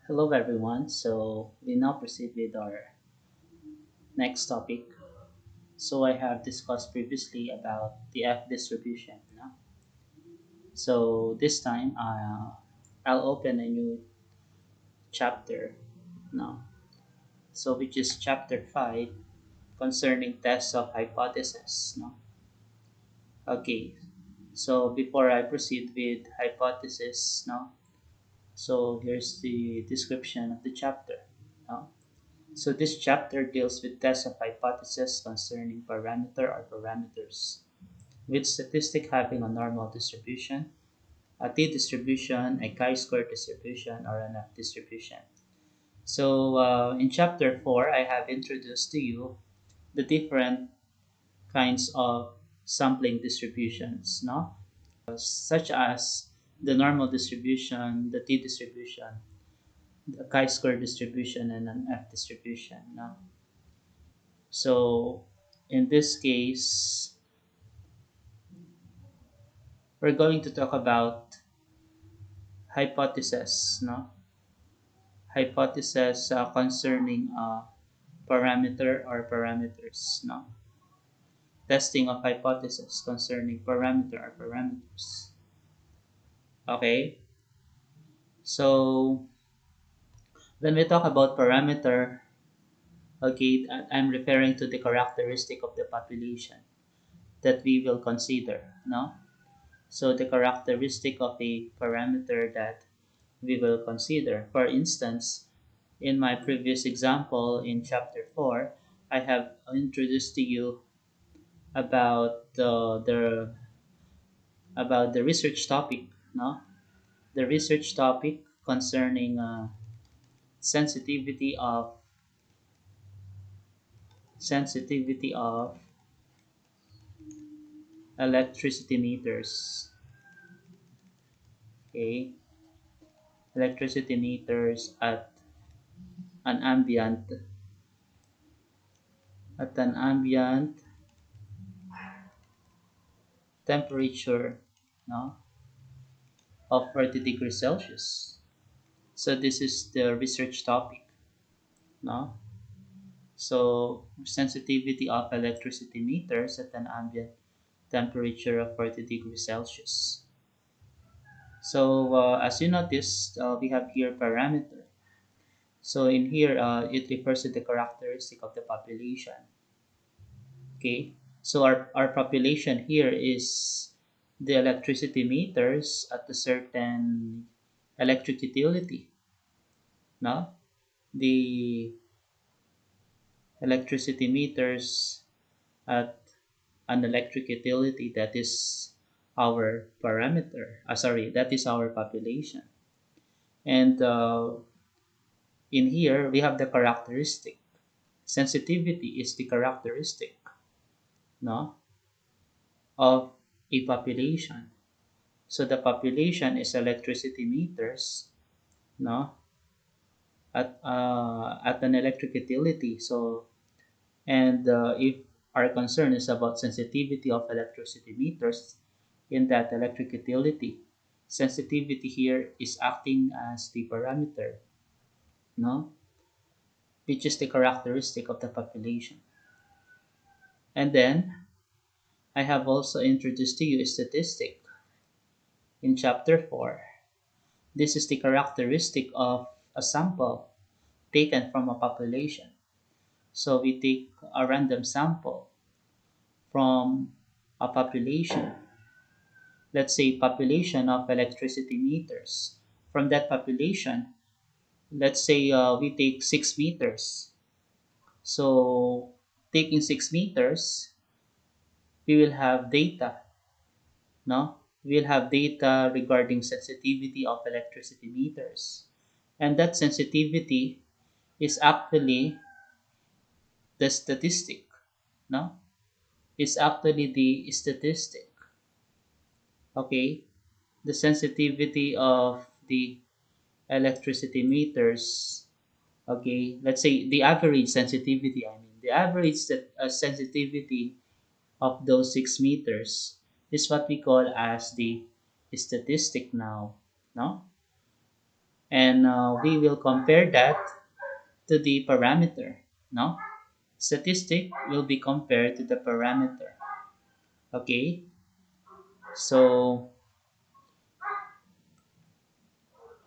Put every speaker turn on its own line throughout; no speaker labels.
Hello everyone. So we now proceed with our next topic. So I have discussed previously about the F distribution. So this time I'll open a new chapter now. So which is chapter 5 concerning tests of hypothesis. No? Okay. So before I proceed with hypothesis, no? So here's the description of the chapter. No? So this chapter deals with tests of hypotheses concerning parameter or parameters, with statistic having a normal distribution, a t-distribution, a chi-square distribution, or an f-distribution. So in chapter 4, I have introduced to you the different kinds of sampling distributions, no? Such as the normal distribution, the t-distribution, the chi-square distribution, and an f-distribution. No? So in this case, we're going to talk about hypotheses, no? Hypotheses concerning parameter or parameters, no? Testing of hypotheses concerning parameter or parameters. Okay, so when we talk about parameter, okay, I'm referring to the characteristic of the population that we will consider, no? So the characteristic of a parameter that we will consider. For instance, in my previous example in chapter 4, I have introduced to you about the research topic, no? The research topic concerning sensitivity of sensitivity of electricity meters. Okay, electricity meters an ambient an ambient temperature, no, of 40 degrees Celsius. So this is the research topic, no? So sensitivity of electricity meters at an ambient temperature of 40 degrees Celsius. So as you notice, we have here parameter. So in here, it refers to the characteristic of the population. Okay, so our population here is the electricity meters at a certain electric utility. No, the electricity meters at an electric utility, that is our parameter. Sorry, that is our population. And in here, we have the characteristic. Sensitivity is the characteristic, no, of a population. So the population is electricity meters, no, at an electric utility. So and if our concern is about sensitivity of electricity meters in that electric utility, sensitivity here is acting as the parameter, no, which is the characteristic of the population. And then I have also introduced to you a statistic in chapter 4. This is the characteristic of a sample taken from a population. So we take a random sample from a population, let's say population of electricity meters. From that population, let's say we take 6 meters. So taking 6 meters, we will have data, no? We'll have data regarding sensitivity of electricity meters. And that sensitivity is actually the statistic, no? Is actually the statistic, okay? The sensitivity of the electricity meters, okay? Let's say the average sensitivity, the average sensitivity of those 6 meters is what we call as the statistic now, no? and we will compare that to the parameter. No, statistic will be compared to the parameter. Okay, so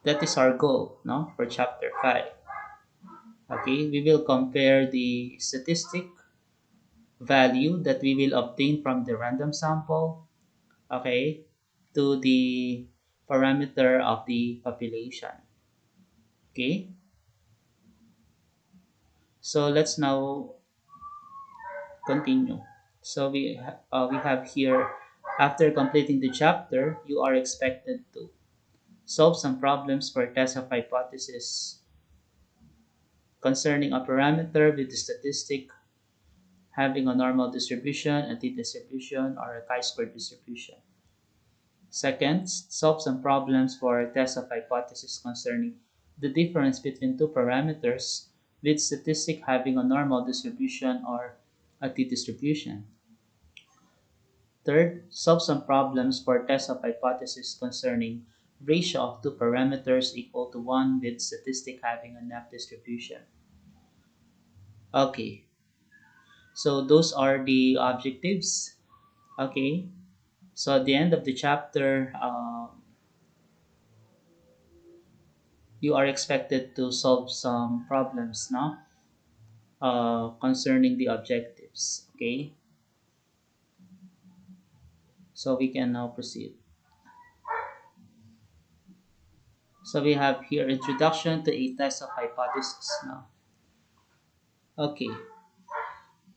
that is our goal, no, for chapter 5. Okay, we will compare the statistic value that we will obtain from the random sample, okay, to the parameter of the population. Okay, so let's now continue. So we have here, after completing the chapter, you are expected to solve some problems for test of hypothesis concerning a parameter with the statistic having a normal distribution, a t-distribution, or a chi-square distribution. Second, solve some problems for test of hypothesis concerning the difference between two parameters with statistic having a normal distribution or a t-distribution. Third, solve some problems for test of hypothesis concerning ratio of two parameters equal to 1 with statistic having a NAP distribution. Okay, so those are the objectives. Okay, so at the end of the chapter, you are expected to solve some problems now concerning the objectives. Okay, so we can now proceed. So we have here introduction to a test of hypothesis now. Okay,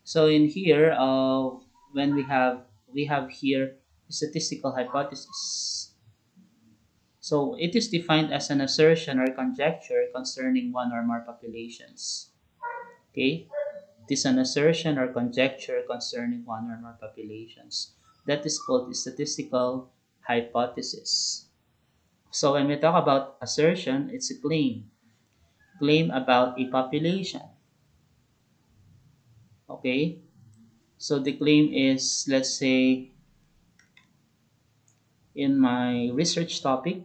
so in here, when we have here statistical hypothesis. So it is defined as an assertion or conjecture concerning one or more populations. Okay, it is an assertion or conjecture concerning one or more populations. That is called the statistical hypothesis. So when we talk about assertion, it's a claim about a population. Okay, so the claim is, let's say, in my research topic,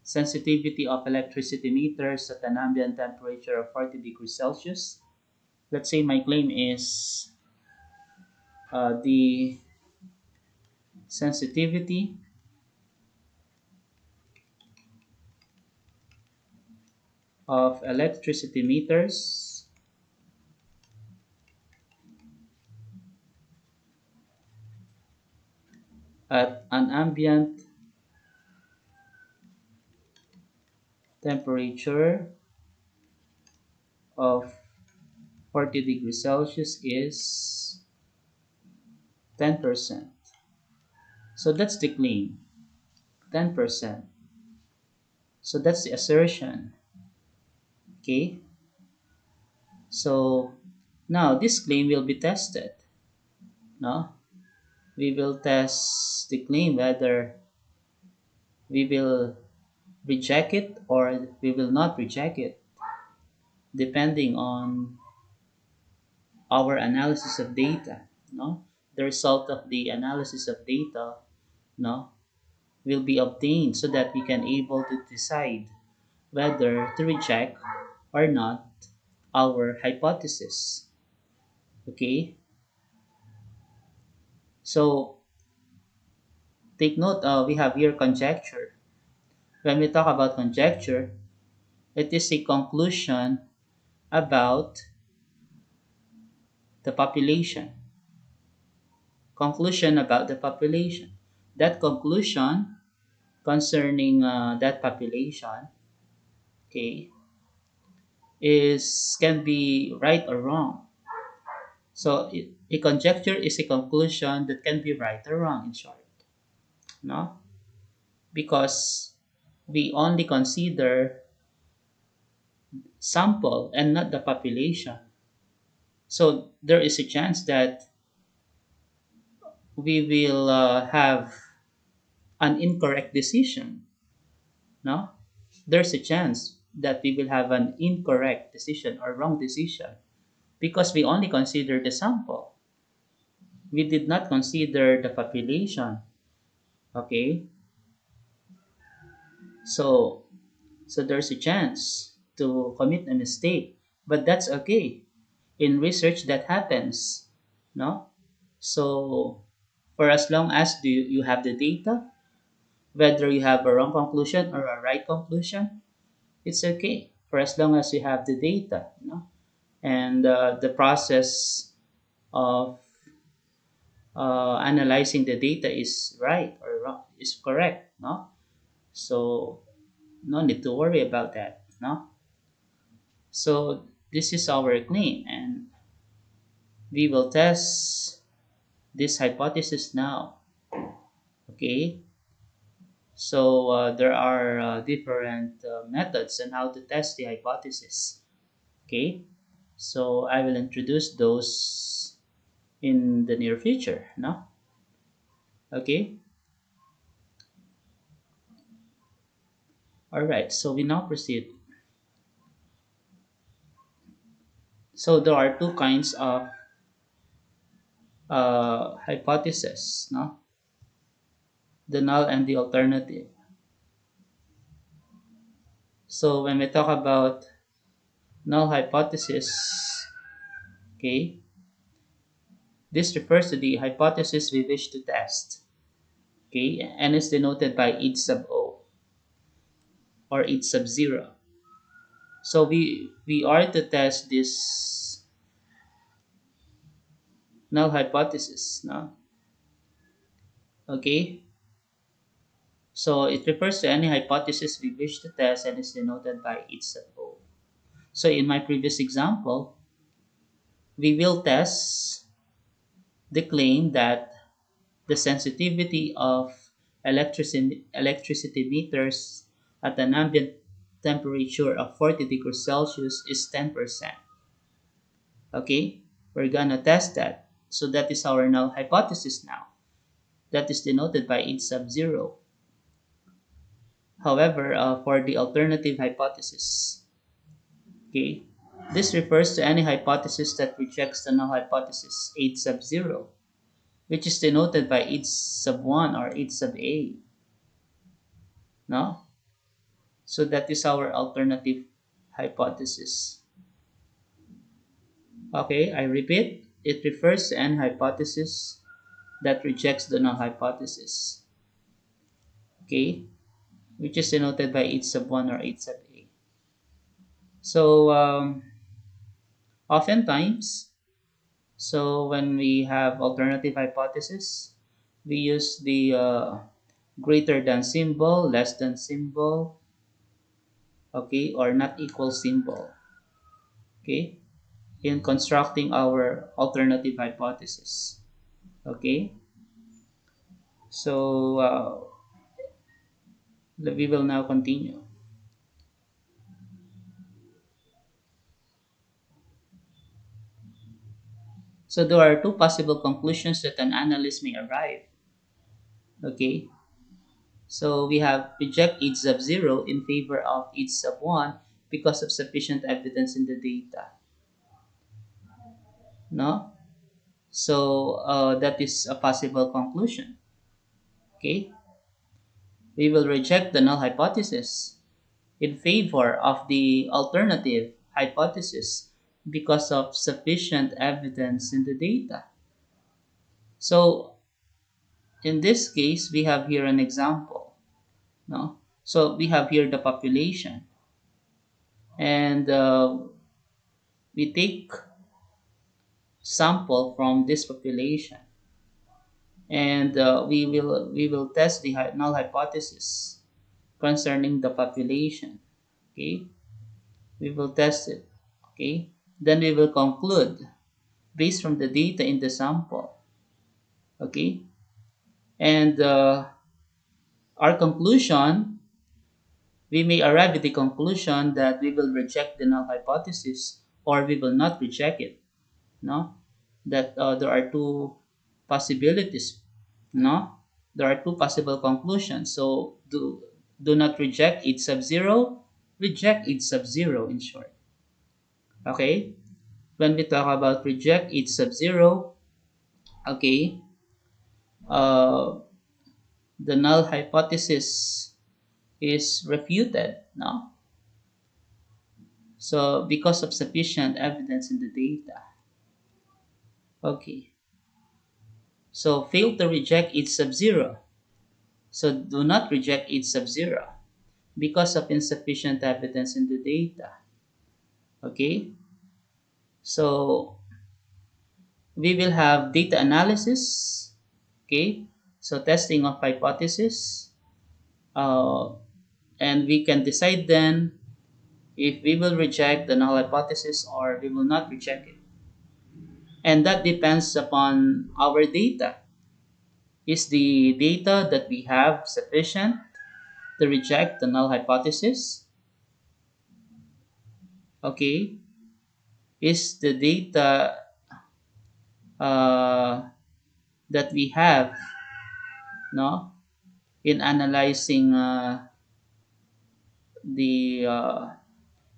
sensitivity of electricity meters at an ambient temperature of 40 degrees Celsius. Let's say my claim is the sensitivity of electricity meters at an ambient temperature of 40 degrees Celsius is 10%. So that's the claim, 10%. So that's the assertion. Okay, so now this claim will be tested. No, we will test the claim whether we will reject it or we will not reject it, depending on our analysis of data. No, the result of the analysis of data, no, will be obtained so that we can able to decide whether to reject or not our hypothesis. Okay, so take note, we have here conjecture. When we talk about conjecture, it is a conclusion about the population. Conclusion about the population. That conclusion concerning that population, okay, is can be right or wrong. So a conjecture is a conclusion that can be right or wrong, in short. No, because we only consider sample and not the population. So there is a chance that we will have an incorrect decision. No, there's a chance that we will have an incorrect decision or wrong decision because we only consider the sample. We did not consider the population. Okay, so So there's a chance to commit a mistake, but that's okay. In research, that happens, no? So for as long as you have the data, whether you have a wrong conclusion or a right conclusion, it's okay. For as long as you have the data, and the process of analyzing the data is right or wrong, is correct, no? So no need to worry about that, no? So this is our claim, and we will test this hypothesis now. Okay, so there are different methods on how to test the hypothesis. Okay, so I will introduce those in the near future. No, okay, all right. So we now proceed. So there are two kinds of hypothesis. No, the null and the alternative. So when we talk about null hypothesis, okay, this refers to the hypothesis we wish to test. Okay, and is denoted by h sub o or h sub 0. So we are to test this null hypothesis. No? Okay, so it refers to any hypothesis we wish to test and is denoted by h sub o. So in my previous example, we will test the claim that the sensitivity of electricity meters at an ambient temperature of 40 degrees Celsius is 10%. Okay, we're gonna test that. So that is our null hypothesis now. That is denoted by h sub 0. However, for the alternative hypothesis, okay, this refers to any hypothesis that rejects the null hypothesis h sub 0, which is denoted by h sub 1 or h sub a. No? So that is our alternative hypothesis. Okay, I repeat, it refers to any hypothesis that rejects the null hypothesis. Okay, which is denoted by h sub 1 or h sub a. So oftentimes, so when we have alternative hypothesis, we use the greater than symbol, less than symbol, okay, or not equal symbol, okay, in constructing our alternative hypothesis. Okay, so we will now continue. So there are two possible conclusions that an analyst may arrive. Okay, so we have reject h sub 0 in favor of h sub 1 because of sufficient evidence in the data. No? So that is a possible conclusion. Okay, we will reject the null hypothesis in favor of the alternative hypothesis because of sufficient evidence in the data. So in this case, we have here an example. No? So we have here the population, and we take sample from this population, and we will test the null hypothesis concerning the population. Okay, we will test it. Okay, then we will conclude based from the data in the sample. Okay, and our conclusion, we may arrive at the conclusion that we will reject the null hypothesis or we will not reject it. No, that there are two possibilities. No, there are two possible conclusions. So do not reject h sub 0, reject h sub 0 in short. Okay, when we talk about reject h sub 0, okay, uh, the null hypothesis is refuted. No, So because of sufficient evidence in the data. Okay. So fail to reject H sub 0. So do not reject H sub 0 because of insufficient evidence in the data. Okay. So we will have data analysis. Okay. So testing of hypothesis. Uh, and we can decide then if we will reject the null hypothesis or we will not reject it. And that depends upon our data. Is the data that we have sufficient to reject the null hypothesis? Okay. Is the data uh, that we have, no, in analyzing the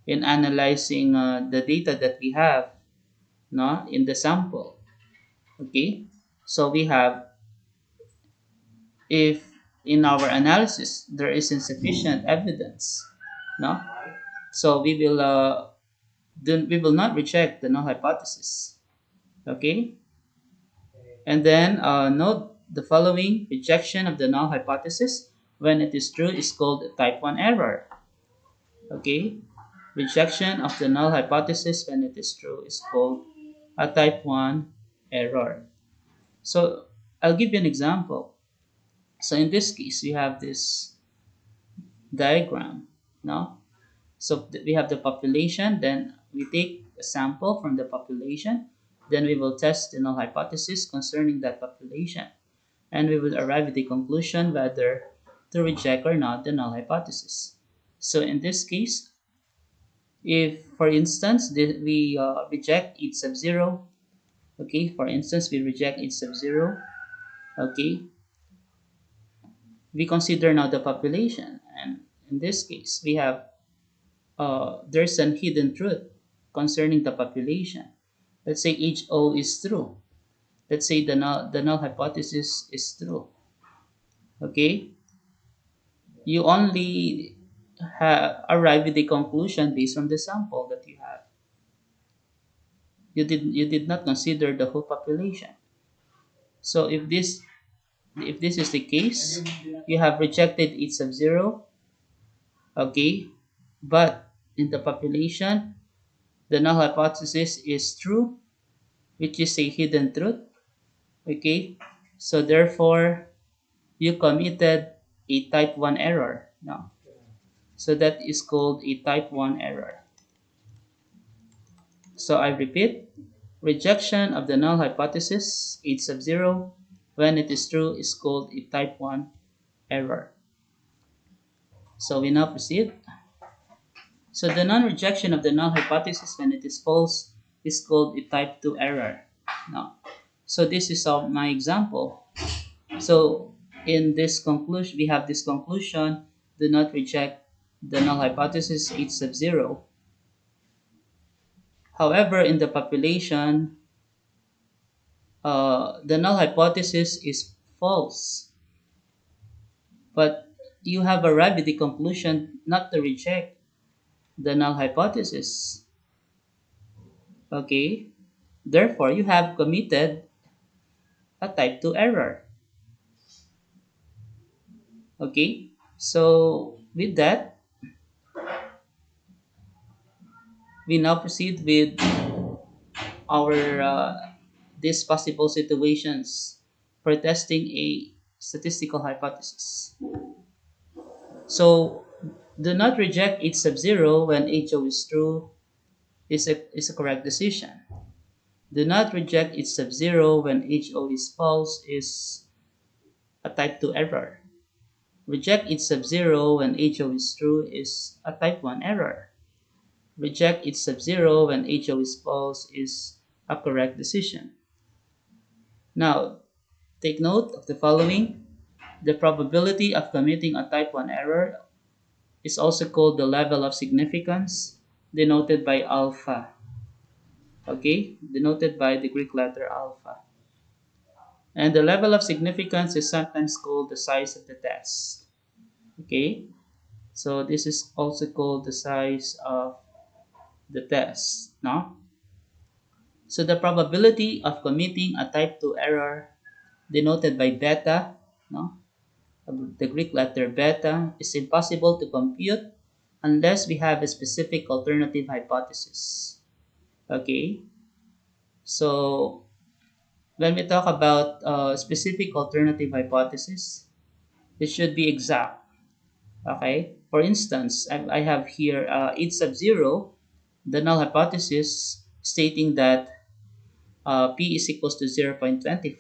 the data that we have, no, in the sample. Okay. So we have, if in our analysis there is insufficient evidence, no, so we will not reject the null hypothesis. Okay. And then note the following: rejection of the null hypothesis when it is true is called a type 1 error. Okay. Rejection of the null hypothesis when it is true is called a type 1 error. So I'll give you an example. So in this case, we have this diagram. No? So we have the population, then we take a sample from the population, then we will test the null hypothesis concerning that population, and we will arrive at the conclusion whether to reject or not the null hypothesis. So in this case, if for instance we reject H sub 0, okay, for instance we reject H sub 0, okay, we consider now the population, and in this case we have there's an hidden truth concerning the population. Let's say HO is true. Let's say the null hypothesis is true. Okay? You only arrive at the conclusion based on the sample that you have. You did not consider the whole population. So if this is the case, you have rejected H sub 0, okay, but in the population, the null hypothesis is true, which is a hidden truth. Okay, so therefore you committed a type 1 error. No, so that is called a type 1 error. So I repeat, rejection of the null hypothesis H sub 0 when it is true is called a type 1 error. So we now proceed. So the non-rejection of the null hypothesis when it is false is called a type 2 error. Now, so this is my example. So in this conclusion, we have this conclusion: do not reject the null hypothesis H sub 0. However, in the population, the null hypothesis is false, but you have arrived at the conclusion not to reject the null hypothesis. Okay, therefore you have committed a type 2 error. Okay, so with that, we now proceed with our these possible situations for testing a statistical hypothesis. So do not reject H sub 0 when HO is true is a correct decision. Do not reject H sub 0 when HO is false is a type 2 error. Reject H sub 0 when HO is true is a type 1 error. Reject H sub 0 when HO is false is a correct decision. Now, take note of the following. The probability of committing a type 1 error is also called the level of significance, denoted by alpha. Okay, denoted by the Greek letter alpha. And the level of significance is sometimes called the size of the test. Okay, so this is also called the size of the test. No? So the probability of committing a type 2 error denoted by beta, no? The Greek letter beta, is impossible to compute unless we have a specific alternative hypothesis. Okay? So when we talk about specific alternative hypothesis, it should be exact. Okay? For instance, I have here 8 sub 0, the null hypothesis stating that p is equals to 0.25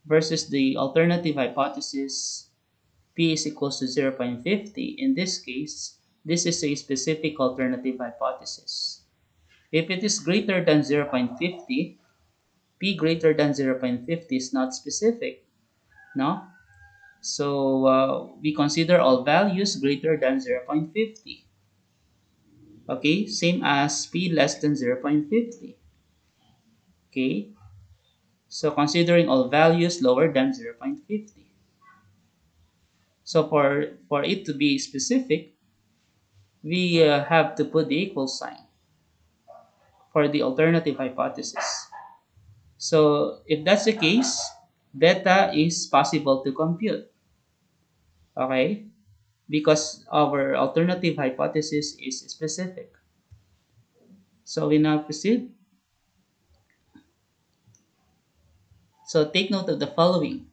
versus the alternative hypothesis p is equals to 0.50. In this case, this is a specific alternative hypothesis. If it is greater than 0.50, p greater than 0.50 is not specific, no? So we consider all values greater than 0.50. Okay, same as p less than 0.50. Okay, so considering all values lower than 0.50. So for it to be specific, we have to put the equal sign for the alternative hypothesis. So if that's the case, beta is possible to compute. Okay, because our alternative hypothesis is specific. So we now proceed. So take note of the following.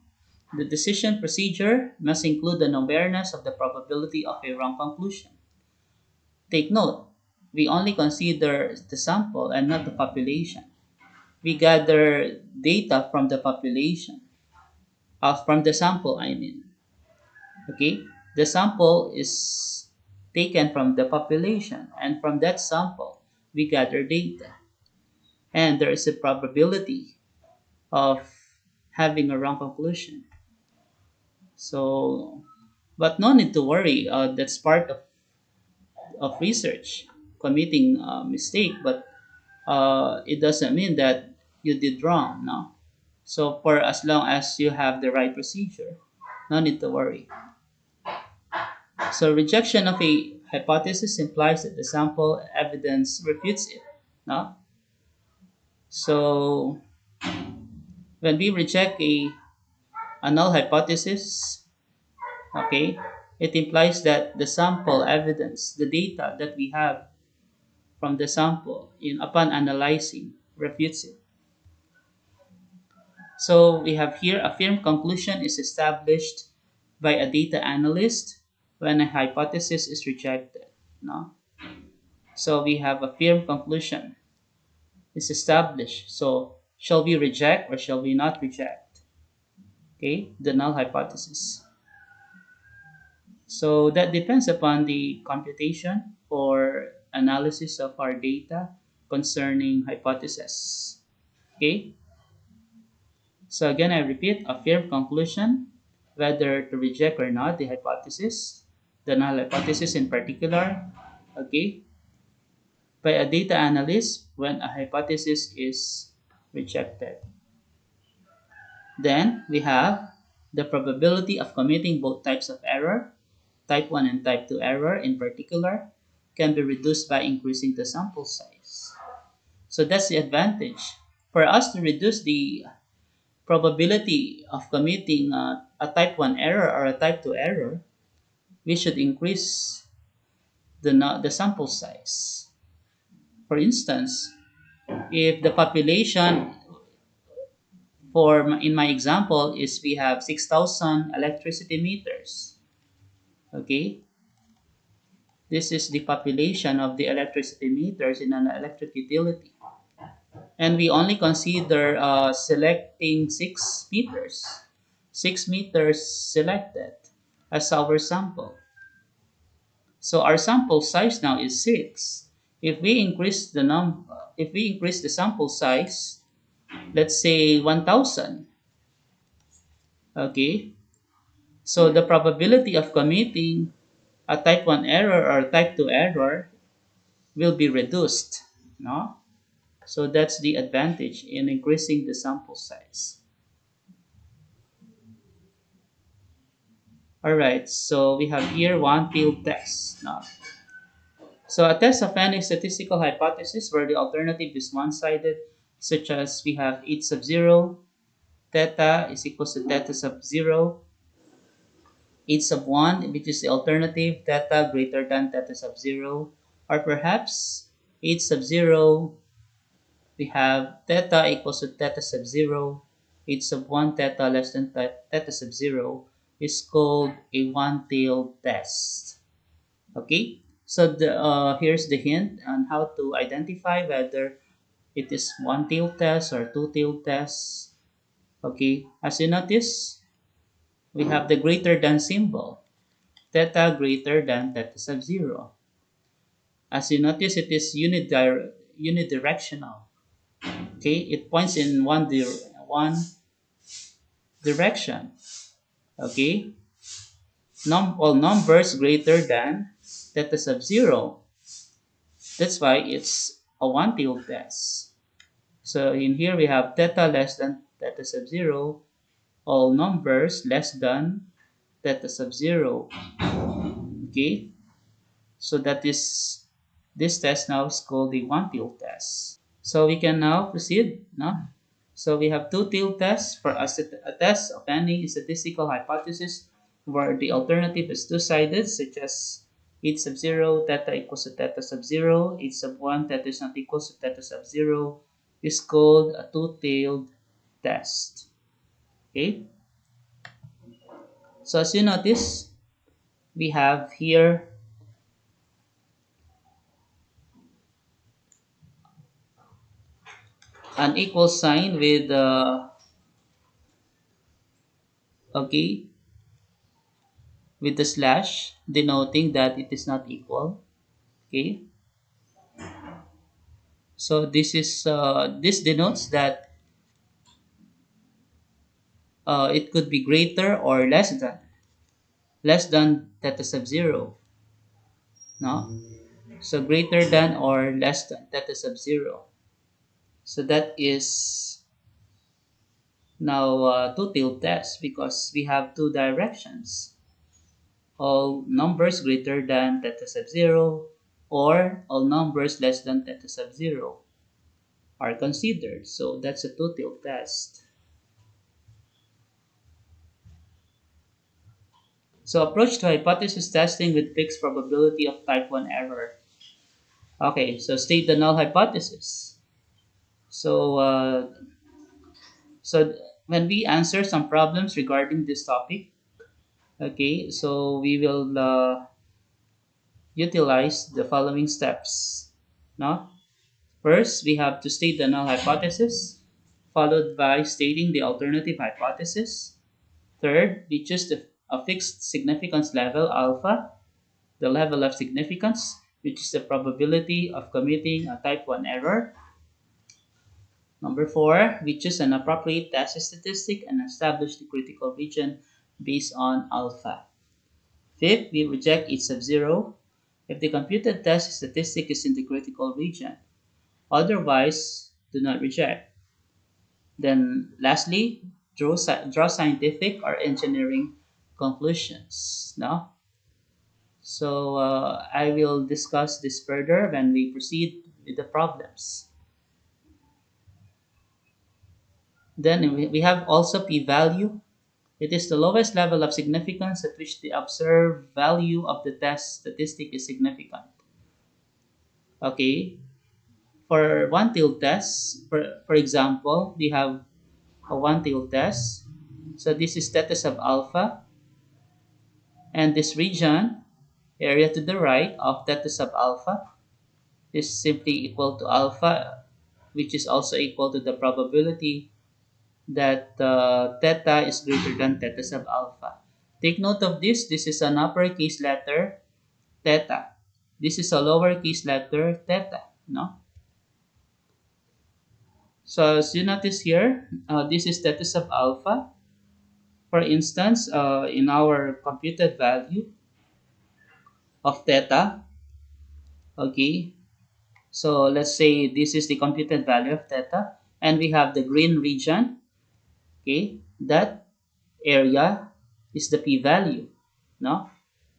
The decision procedure must include an awareness of the probability of a wrong conclusion. Take note, we only consider the sample and not the population. We gather data from the population, from the sample, I mean. Okay, the sample is taken from the population, and from that sample, we gather data. And there is a probability of having a wrong conclusion. So, but no need to worry. That's part of research, committing a mistake, but it doesn't mean that you did wrong. No. So, for as long as you have the right procedure, no need to worry. So, rejection of a hypothesis implies that the sample evidence refutes it. No. So, when we reject a null hypothesis, okay, it implies that the sample evidence, the data that we have from the sample upon analyzing, refutes it. So we have here a firm conclusion is established by a data analyst when a hypothesis is rejected. No? So we have a firm conclusion is established. So shall we reject or shall we not reject? Okay, the null hypothesis. So that depends upon the computation or analysis of our data concerning hypothesis. Okay, so again, I repeat, a firm conclusion, whether to reject or not the hypothesis, the null hypothesis in particular, okay, by a data analyst when a hypothesis is rejected. Then we have the probability of committing both types of error, type 1 and type 2 error in particular, can be reduced by increasing the sample size. So that's the advantage. For us to reduce the probability of committing a type 1 error or a type 2 error, we should increase the sample size. For instance, if the population in my example is we have 6,000 electricity meters, okay, this is the population of the electricity meters in an electric utility, and we only consider selecting 6 meters, 6 meters selected as our sample. So our sample size now is 6. If we increase the sample size, let's say 1,000, okay, so the probability of committing a type 1 error or type 2 error will be reduced, no? So that's the advantage in increasing the sample size. All right, so we have here one field test. Now, So a test of any statistical hypothesis where the alternative is one-sided, such as we have h sub 0, theta is equals to theta sub 0, h sub 1, which is the alternative, theta greater than theta sub 0, or perhaps h sub 0, we have theta equals to theta sub 0, h sub 1 theta less than theta sub 0 is called a one-tailed test. Okay, so here's the hint on how to identify whether it is one-tailed test or two-tailed test. Okay, as you notice, we have the greater than symbol, theta greater than theta sub 0. As you notice, it is unidirectional. Okay, it points in one direction. Okay, all numbers greater than theta sub 0. That's why it's a one-tailed test. So in here we have theta less than theta sub 0, all numbers less than theta sub 0. Okay, so that is this test now is called the one-tailed test. So we can now proceed. No? So we have two-tailed tests for a test of any statistical hypothesis where the alternative is two-sided, such as h sub 0 theta equals to theta sub 0, h sub 1 theta is not equals to theta sub 0, is called a two-tailed test. Okay? So as you notice, we have here an equal sign with okay, with the slash denoting that it is not equal. Okay, so this denotes that it could be greater or less than theta sub 0. No, so greater than or less than theta sub 0. So that is now a two-tailed test because we have two directions, all numbers greater than theta sub 0 or all numbers less than theta sub 0 are considered. So that's a two-tailed test. So approach to hypothesis testing with fixed probability of type 1 error. Okay, so state the null hypothesis. So, so when we answer some problems regarding this topic, okay, so we will utilize the following steps. No? First, we have to state the null hypothesis, followed by stating the alternative hypothesis. Third, we choose a fixed significance level, alpha, the level of significance, which is the probability of committing a type 1 error. Number 4, we choose an appropriate test statistic and establish the critical region based on alpha. Fifth, we reject h sub 0 if the computed test statistic is in the critical region. Otherwise, do not reject. Then lastly, draw scientific or engineering conclusions. No? So I will discuss this further when we proceed with the problems. Then we have also p-value. It is the lowest level of significance at which the observed value of the test statistic is significant. Okay, for one-tailed test, for example, we have a one-tailed test. So this is theta sub alpha, and this region, area to the right of theta sub alpha, is simply equal to alpha, which is also equal to the probability that theta is greater than theta sub alpha. Take note of this. This is an uppercase letter, theta. This is a lowercase letter, theta. No? So as you notice here, this is theta sub alpha. For instance, in our computed value of theta, okay, so let's say this is the computed value of theta, and we have the green region, okay, that area is the p-value, no?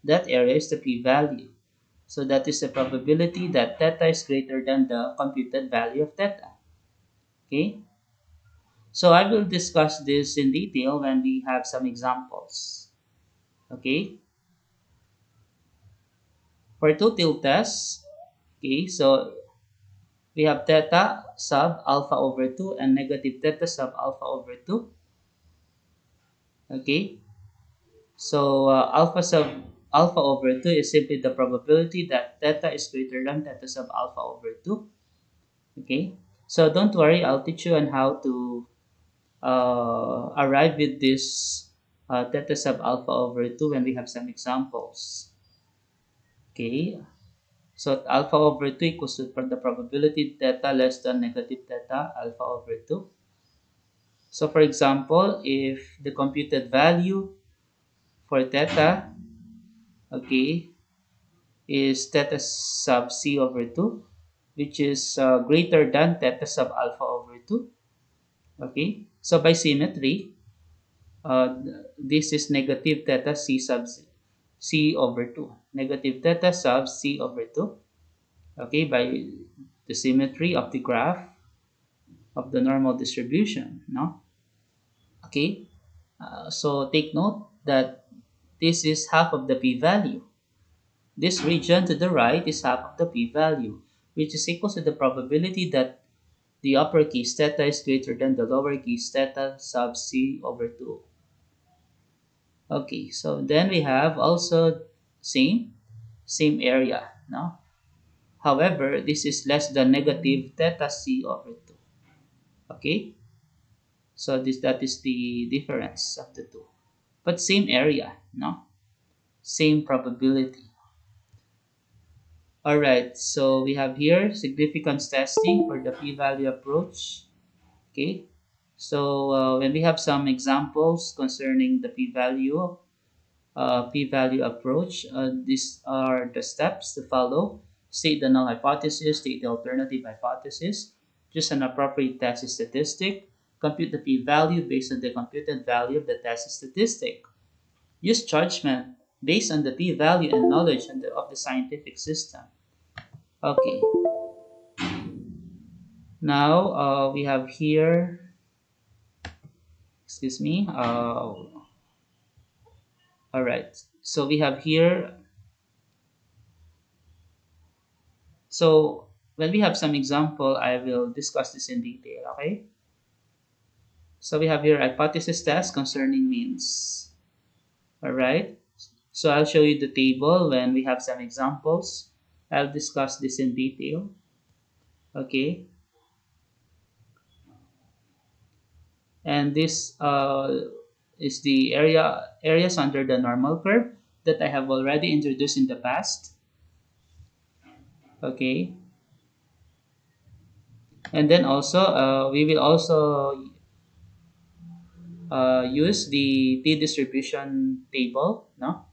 That area is the p-value. So that is the probability that theta is greater than the computed value of theta. Okay? So I will discuss this in detail when we have some examples. Okay? For two-tilt tests, okay, so we have theta sub alpha over 2 and negative theta sub alpha over 2. Okay? So alpha over 2 is simply the probability that theta is greater than theta sub alpha over 2. Okay? So don't worry, I'll teach you on how to arrive with this theta sub alpha over 2 when we have some examples. Okay? So alpha over 2 equals to the probability theta less than negative theta alpha over 2. So for example, if the computed value for theta, okay, is theta sub c over 2, which is greater than theta sub alpha over 2. Okay, so by symmetry, uh, this is negative theta c sub c over 2. Negative theta sub c over 2. Okay, by the symmetry of the graph of the normal distribution. No? Okay, so take note that this is half of the p-value. This region to the right is half of the p-value, which is equal to the probability that the uppercase theta is greater than the lowercase theta sub c over 2. Okay, so then we have also same area. No? However, this is less than negative theta c over 2. Okay, so that is the difference of the two. But same area, no? Same probability. Alright, so we have here significance testing for the p-value approach. Okay, so when we have some examples concerning the p-value approach, these are the steps to follow. State the null hypothesis, state the alternative hypothesis, choose an appropriate test statistic, compute the p-value based on the computed value of the test statistic. Use judgment based on the p-value and knowledge of the scientific system. Okay, now we have here, excuse me, all right. So we have here, so when we have some example, I will discuss this in detail, okay? So we have here hypothesis test concerning means, all right? So I'll show you the table when we have some examples. I'll discuss this in detail, okay? And this is the areas under the normal curve that I have already introduced in the past. Okay, and then also we will also use the t distribution table, no,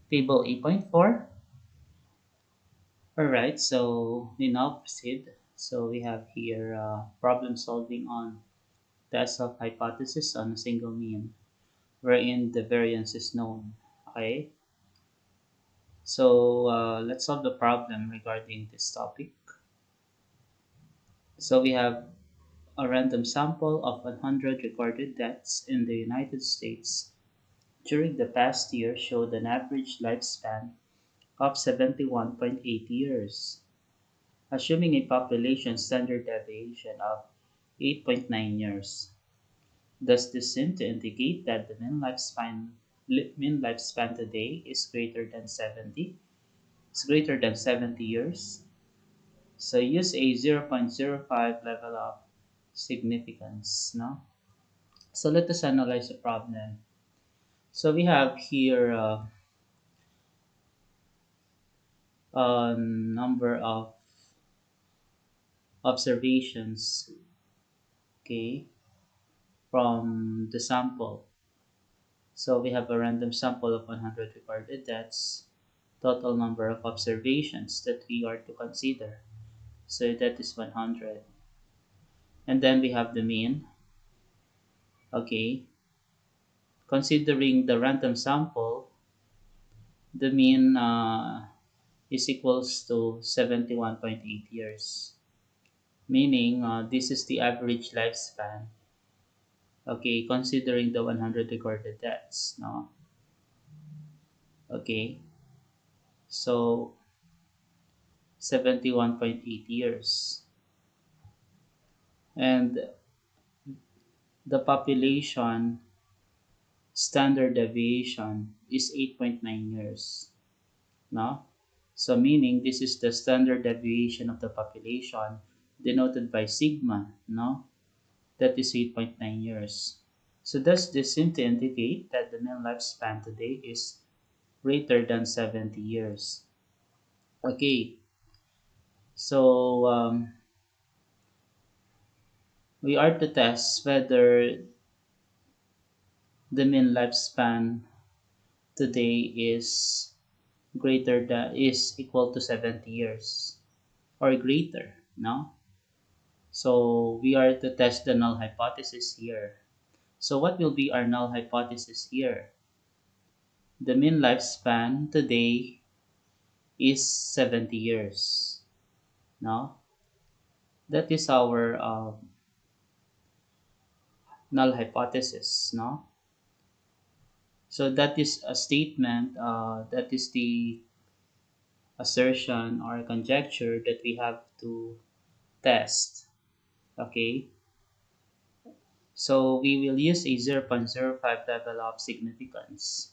table 8.4. All right, so we now proceed. So we have here problem solving on test of hypothesis on a single mean wherein the variance is known. Okay, so let's solve the problem regarding this topic. So we have a random sample of 100 recorded deaths in the United States during the past year showed an average lifespan of 71.8 years, assuming a population standard deviation of 8.9 years. Does this seem to indicate that the mean lifespan today is greater than 70? It's greater than 70 years. So use a 0.05 level of significance. No? So let us analyze the problem. So we have here a number of observations, okay, from the sample. So we have a random sample of 100 recorded deaths, total number of observations that we are to consider. So that is 100. And then we have the mean, okay. Considering the random sample, the mean is equals to 71.8 years. Meaning, this is the average lifespan. Okay, considering the 100 recorded deaths. No? Okay, so 71.8 years. And the population standard deviation is 8.9 years. No? So meaning this is the standard deviation of the population denoted by sigma, no? That is 8.9 years. So does this seem to indicate that the mean lifespan today is greater than 70 years? Okay, so we are to test whether the mean lifespan today is equal to 70 years or greater, no? So we are to test the null hypothesis here. So what will be our null hypothesis here? The mean lifespan today is 70 years. No? That is our null hypothesis. No? So that is a statement, that is the assertion or conjecture that we have to test. Okay? So we will use a 0.05 level of significance.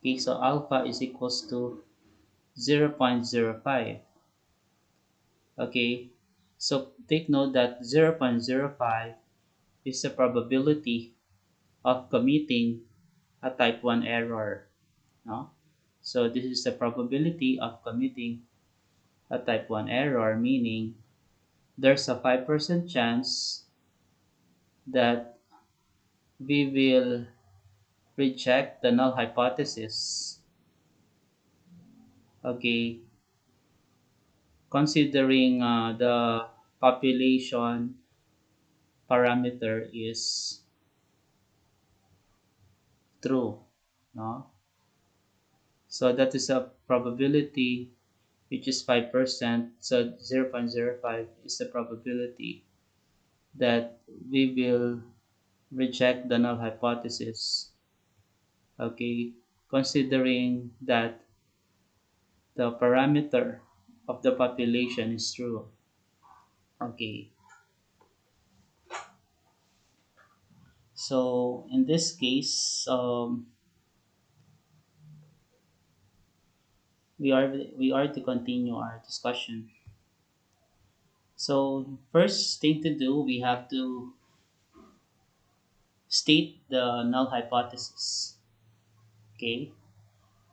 Okay, so alpha is equals to 0.05. Okay, so take note that 0.05 is the probability of committing a type 1 error. No? So this is the probability of committing a type 1 error, meaning there's a 5% chance that we will reject the null hypothesis. Okay, considering the population parameter is true, no? So that is a probability which is 5%. So 0.05 is the probability that we will reject the null hypothesis. Okay, considering that the parameter of the population is true. Okay, so in this case, we are to continue our discussion. So first thing to do, we have to state the null hypothesis. Okay,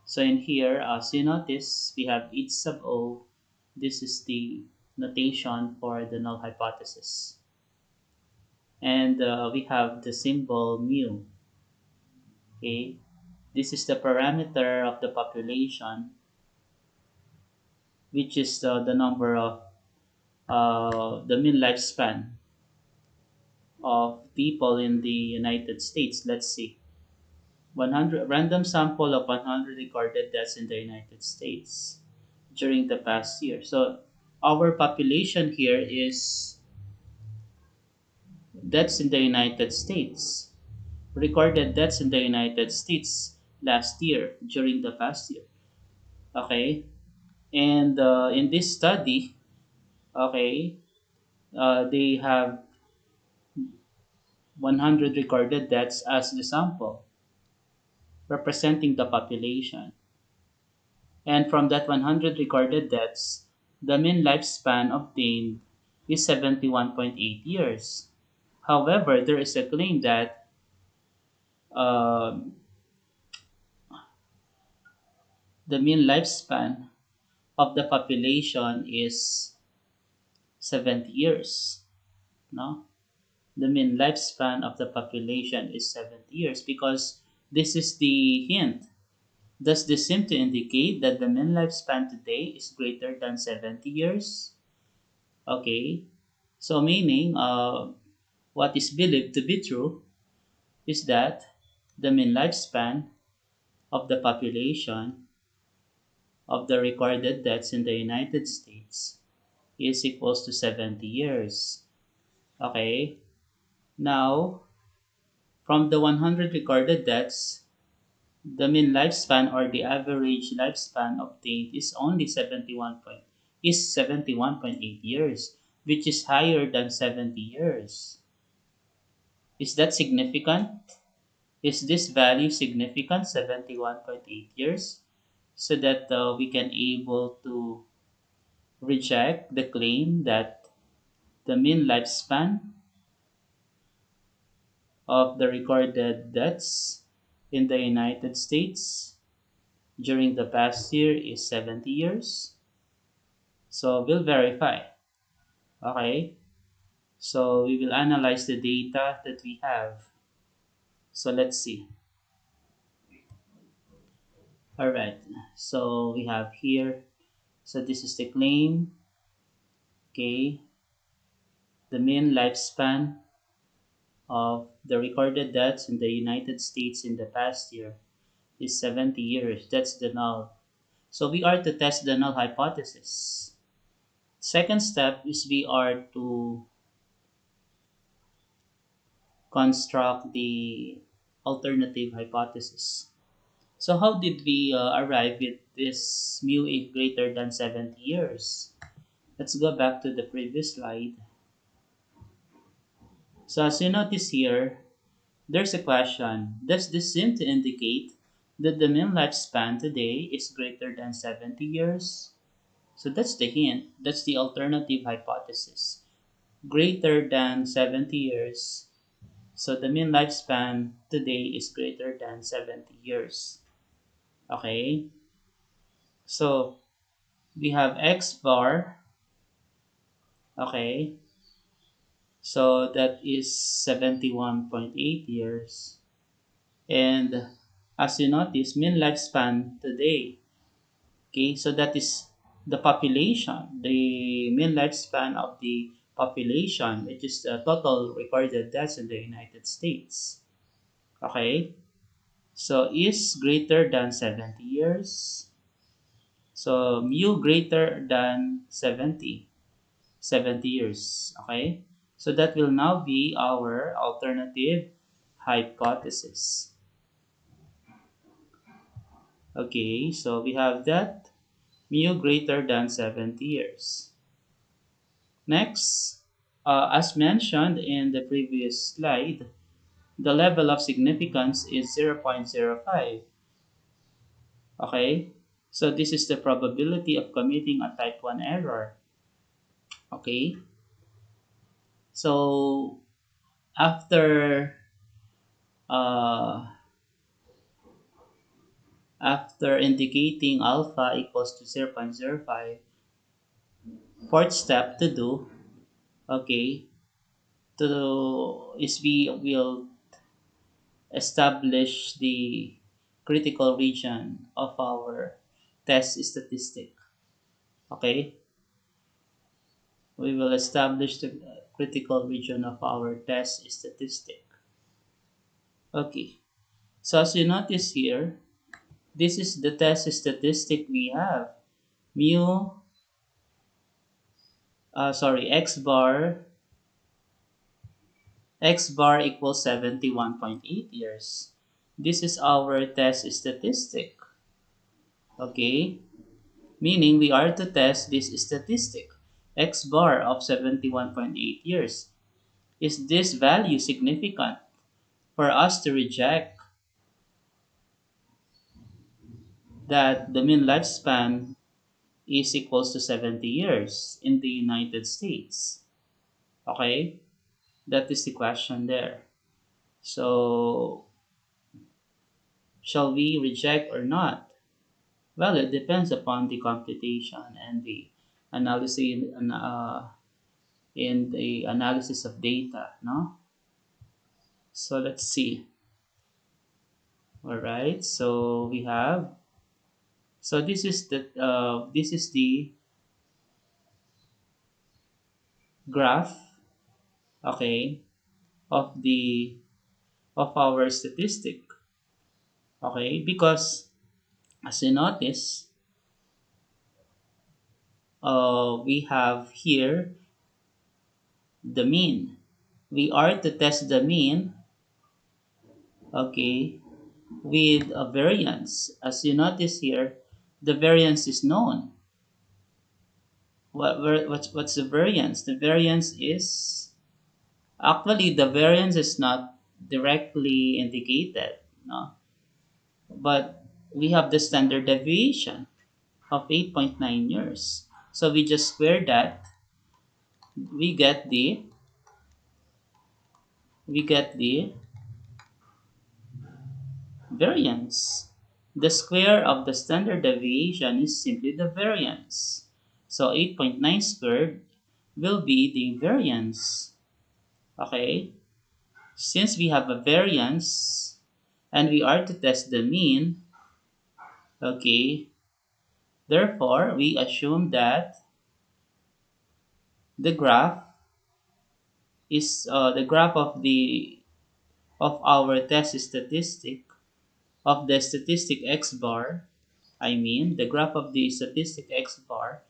so in here, as you notice, we have h sub o. This is the notation for the null hypothesis. And we have the symbol mu. Okay, this is the parameter of the population, which is the number of the mean lifespan of people in the United States. Let's see. 100 random sample of 100 recorded deaths in the United States during the past year. So our population here is deaths in the United States. Recorded deaths in the United States last year, during the past year. Okay? And in this study, okay, they have 100 recorded deaths as the sample, representing the population. And from that 100 recorded deaths, the mean lifespan obtained is 71.8 years. However, there is a claim that um, the mean lifespan of the population is 70 years. No? The mean lifespan of the population is 70 years because this is the hint. Does this seem to indicate that the mean lifespan today is greater than 70 years? Okay, so meaning what is believed to be true is that the mean lifespan of the population of the recorded deaths in the United States is equals to 70 years. Okay? Now, from the 100 recorded deaths, the mean lifespan or the average lifespan obtained is only 71.8 years, which is higher than 70 years. Is that significant? Is this value significant, 71.8 years? So that we can able to reject the claim that the mean lifespan of the recorded deaths in the United States during the past year is 70 years. So we'll verify. Okay? So we will analyze the data that we have. So let's see. Alright. So we have here. So this is the claim. Okay. The mean lifespan of the recorded deaths in the United States in the past year is 70 years. That's the null. So we are to test the null hypothesis. Second step is we are to construct the alternative hypothesis. So how did we arrive with this mu if greater than 70 years? Let's go back to the previous slide. So as you notice here, there's a question. Does this seem to indicate that the mean lifespan today is greater than 70 years? So that's the hint. That's the alternative hypothesis. Greater than 70 years. So the mean lifespan today is greater than 70 years. Okay? So we have X bar. Okay? So that is 71.8 years. And as you notice, mean lifespan today. Okay, so that is the population, the mean lifespan of the population, which is the total recorded deaths in the United States. Okay, so is greater than 70 years. So mu greater than 70 years. Okay, so that will now be our alternative hypothesis. Okay, so we have that mu greater than 70 years. Next, as mentioned in the previous slide, the level of significance is 0.05. Okay, so this is the probability of committing a type 1 error. Okay, so after uh, after indicating alpha equals to 0.05, fourth step to do, okay, is we will establish the critical region of our test statistic. Okay, we will establish the critical region of our test statistic. Okay, so as you notice here, this is the test statistic we have. Mu, x bar equals 71.8 years. This is our test statistic. Okay, meaning we are to test this statistic, x bar of 71.8 years. Is this value significant for us to reject that the mean lifespan is equals to 70 years in the United States? Okay, that is the question there. So, shall we reject or not? Well, it depends upon the computation and the analysis in the analysis of data, no? So let's see. All right. So we have. So this is the graph, okay, of the of our statistic, okay, because as you notice, we have here the mean. We are to test the mean, okay, with a variance. As you notice here, the variance is known. What's the variance? The variance is actually the variance is not directly indicated, no, but we have the standard deviation of 8.9 years. So we just square that, we get the we get the variance. The square of the standard deviation is simply the variance. So 8.9 squared will be the variance. Okay? Since we have a variance and we are to test the mean, okay, therefore we assume that the graph is the graph of our test statistic of the statistic x bar, I mean the graph of the statistic x bar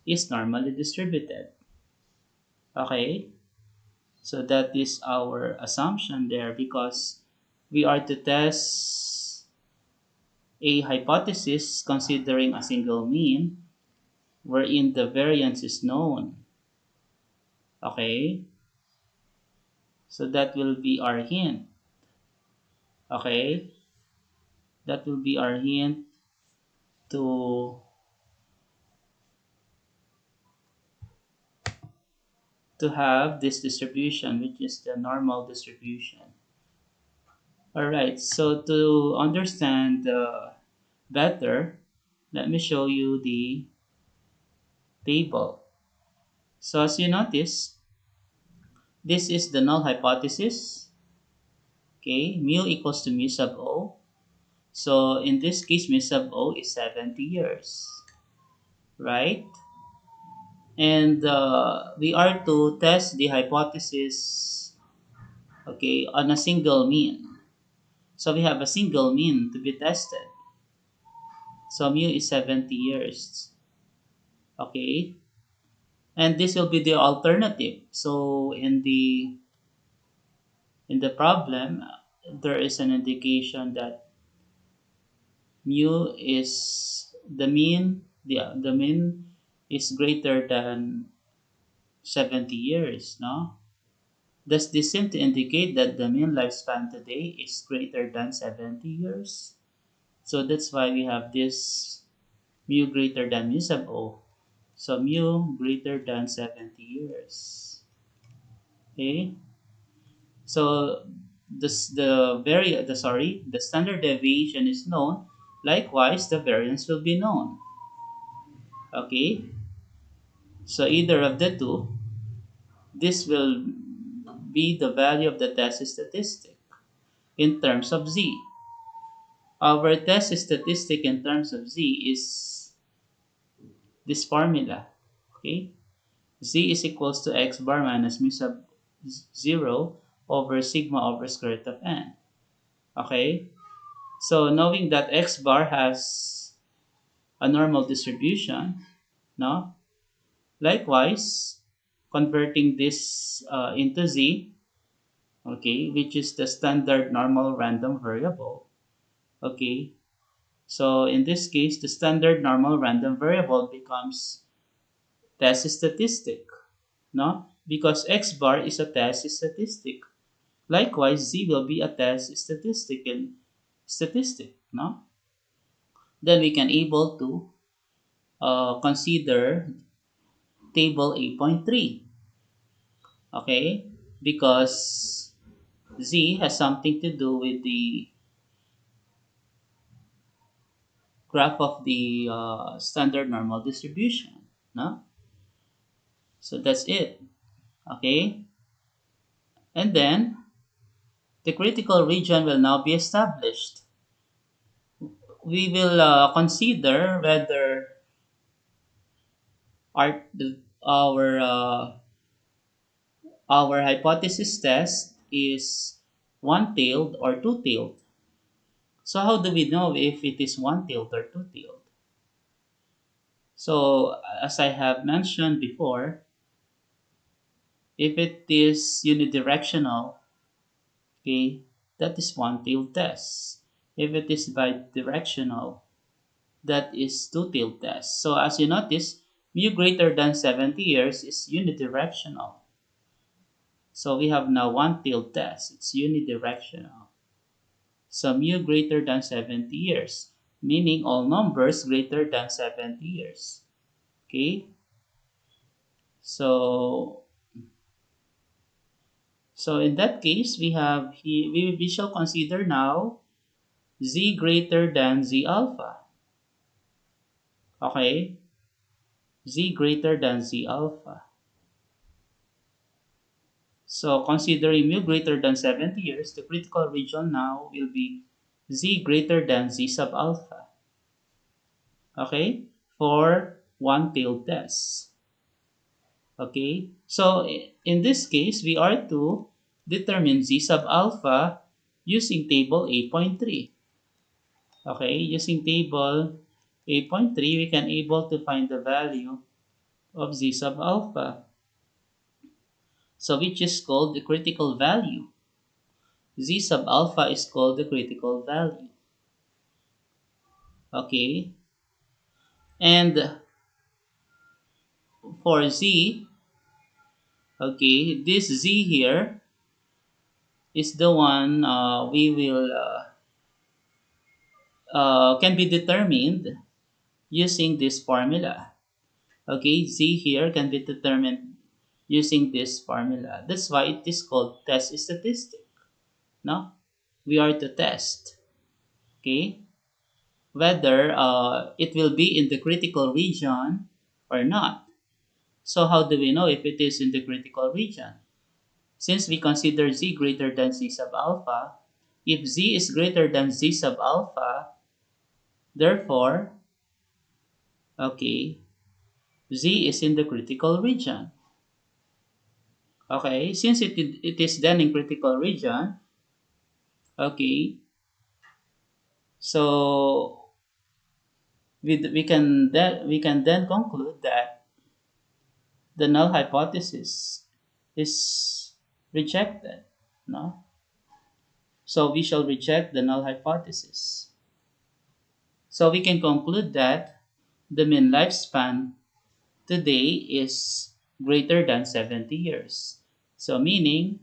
is normally distributed. Okay? So that is our assumption there because we are to test a hypothesis considering a single mean wherein the variance is known. Okay? So that will be our hint. Okay? That will be our hint to have this distribution, which is the normal distribution. All right, so to understand better, let me show you the table. So as you notice, this is the null hypothesis. Okay, mu equals to mu sub o. So in this case, mu sub o is 70 years, right? And we are to test the hypothesis, okay, on a single mean. So we have a single mean to be tested. So mu is 70 years. Okay? And this will be the alternative. So in the problem, there is an indication that mu is the mean is greater than 70 years, no? Does this seem to indicate that the mean lifespan today is greater than 70 years? So that's why we have this mu greater than mu sub o. So mu greater than 70 years. Okay? So the standard deviation is known. Likewise, the variance will be known. Okay? So either of the two, this will be the value of the test statistic in terms of z. Our test statistic in terms of z is this formula. Okay? Z is equals to x bar minus mu sub 0 over sigma over square root of n. Okay? So knowing that x bar has a normal distribution, no? Likewise, converting this into z, okay, which is the standard normal random variable, okay? So in this case, the standard normal random variable becomes test statistic, no? Because x bar is a test statistic. Likewise, z will be a test statistic, no? Then we can able to consider table 8.3, okay? Because z has something to do with the graph of the standard normal distribution, no? So that's it, okay? And then the critical region will now be established. We will consider whether our our hypothesis test is one-tailed or two-tailed. So how do we know if it is one-tailed or two-tailed? So as I have mentioned before, if it is unidirectional, okay, that is one-tailed test. If it is bidirectional, that is two-tailed test. So as you notice, mu greater than 70 years is unidirectional. So we have now one-tailed test. It's unidirectional. So mu greater than 70 years, meaning all numbers greater than 70 years. Okay? So in that case, we shall consider now z greater than z alpha. Okay? Z greater than z alpha. So considering mu greater than 70 years, the critical region now will be z greater than z sub alpha. Okay? For one-tailed test. Okay? So in this case, we are to determine z sub alpha using table 8.3. Okay? Using table 8.3, we can able to find the value of z sub alpha. So which is called the critical value. Z sub alpha is called the critical value. Okay? And for Z, okay, this Z here is the one we will can be determined using this formula. Okay, Z here can be determined using this formula. That's why it is called test statistic. No, we are to test. Okay, whether it will be in the critical region or not. So how do we know if it is in the critical region? Since we consider z greater than z sub alpha, if z is greater than z sub alpha, therefore, okay, z is in the critical region. Okay, since it is then in critical region, okay, so we can then conclude that the null hypothesis is rejected. No, so we shall reject the null hypothesis. So we can conclude that the mean lifespan today is greater than 70 years. So meaning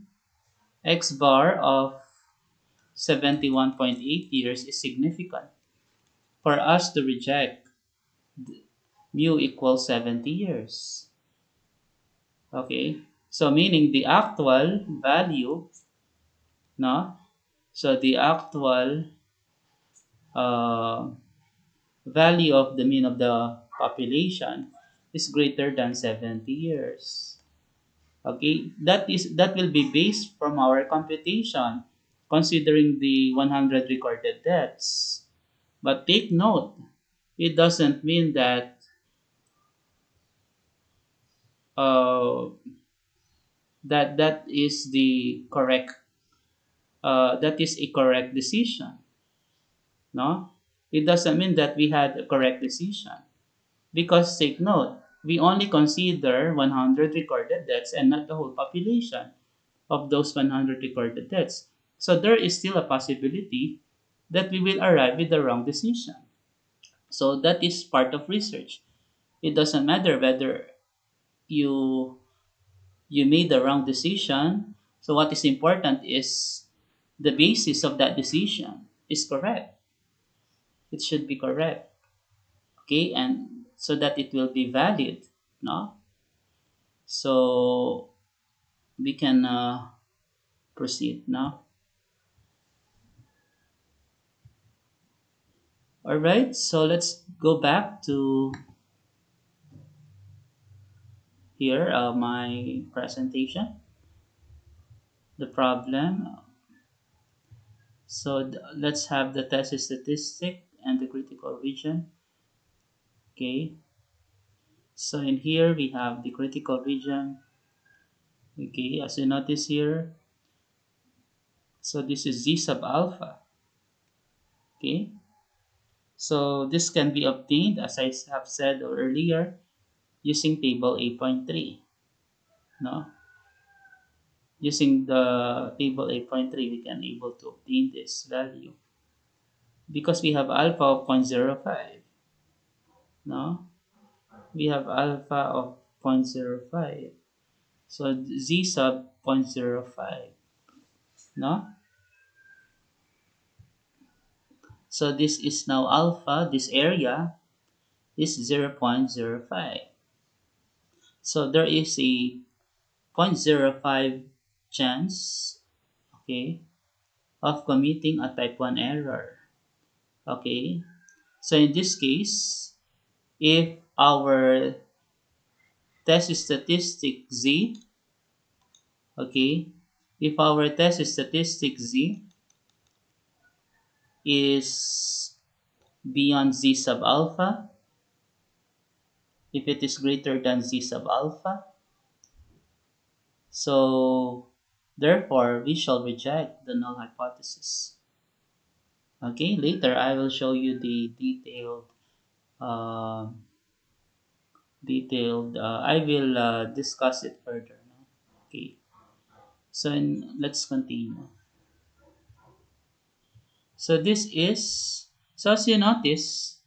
x bar of 71.8 years is significant for us to reject mu equals 70 years. Okay? So meaning the actual value, no? So the actual uh, value of the mean of the population is greater than 70 years. Okay, that will be based from our computation considering the 100 recorded deaths. But take note, it doesn't mean that uh, that is the correct that is a correct decision. No, it doesn't mean that we had a correct decision. Because take note, we only consider 100 recorded deaths and not the whole population of those 100 recorded deaths. So there is still a possibility that we will arrive with the wrong decision. So that is part of research. It doesn't matter whether you you made the wrong decision. So what is important is the basis of that decision is correct. It should be correct. Okay, and so that it will be valid. No? So we can proceed now. All right, so let's go back to here my presentation, the problem. So let's have the test statistic and the critical region. Okay, so in here we have the critical region. Okay, as you notice here, so this is z sub alpha. Okay, So this can be obtained, as I have said earlier, using table 8.3. No? Using the table 8.3, we can able to obtain this value because we have alpha of 0.05. No? We have alpha of 0.05. So z sub 0.05. No? So this is now alpha, this area is 0.05. So there is a zero point zero 0.05 chance, okay, of committing a type 1 error. Okay, so in this case, if our test statistic z, okay, if our test statistic z is beyond z sub alpha, if it is greater than z sub alpha, so therefore we shall reject the null hypothesis. Okay, later I will show you the uh, I will discuss it further. No? Okay, so let's continue. So this is, so as you notice,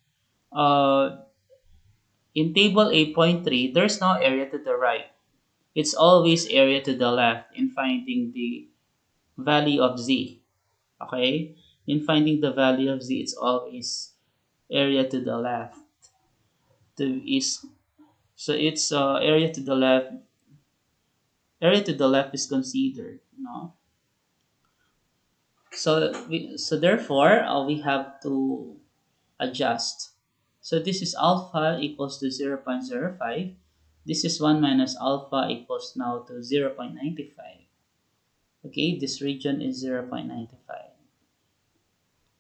uh, in table 8.3, there's no area to the right. It's always area to the left in finding the value of z. Okay, in finding the value of z, it's always area to the left. Is so it's area to the left is considered. No, so therefore we have to adjust. So this is alpha equals to 0.05. This is 1 minus alpha equals now to 0.95. Okay, this region is 0.95.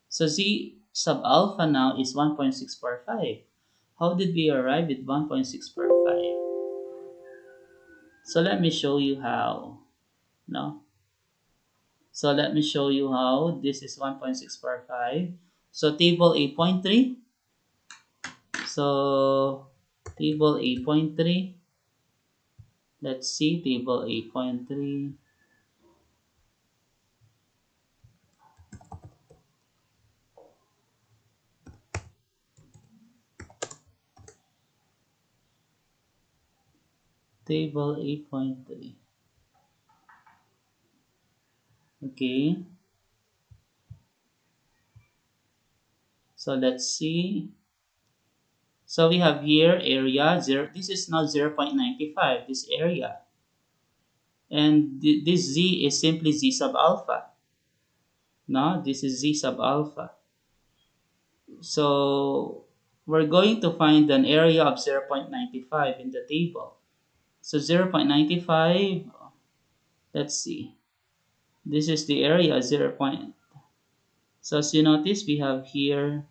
So z sub alpha now is 1.645. How did we arrive at 1.645? So let me show you how. No? So let me show you how. This is 1.645. So table 8.3. So table 8.3. Let's see table 8.3. Table 8.3. Okay. So let's see. So we have here area 0. This is not 0.95, this area. And this z is simply z sub alpha. No, this is z sub alpha. So we're going to find an area of 0.95 in the table. So 0.95, let's see. This is the area 0. So as you notice, we have here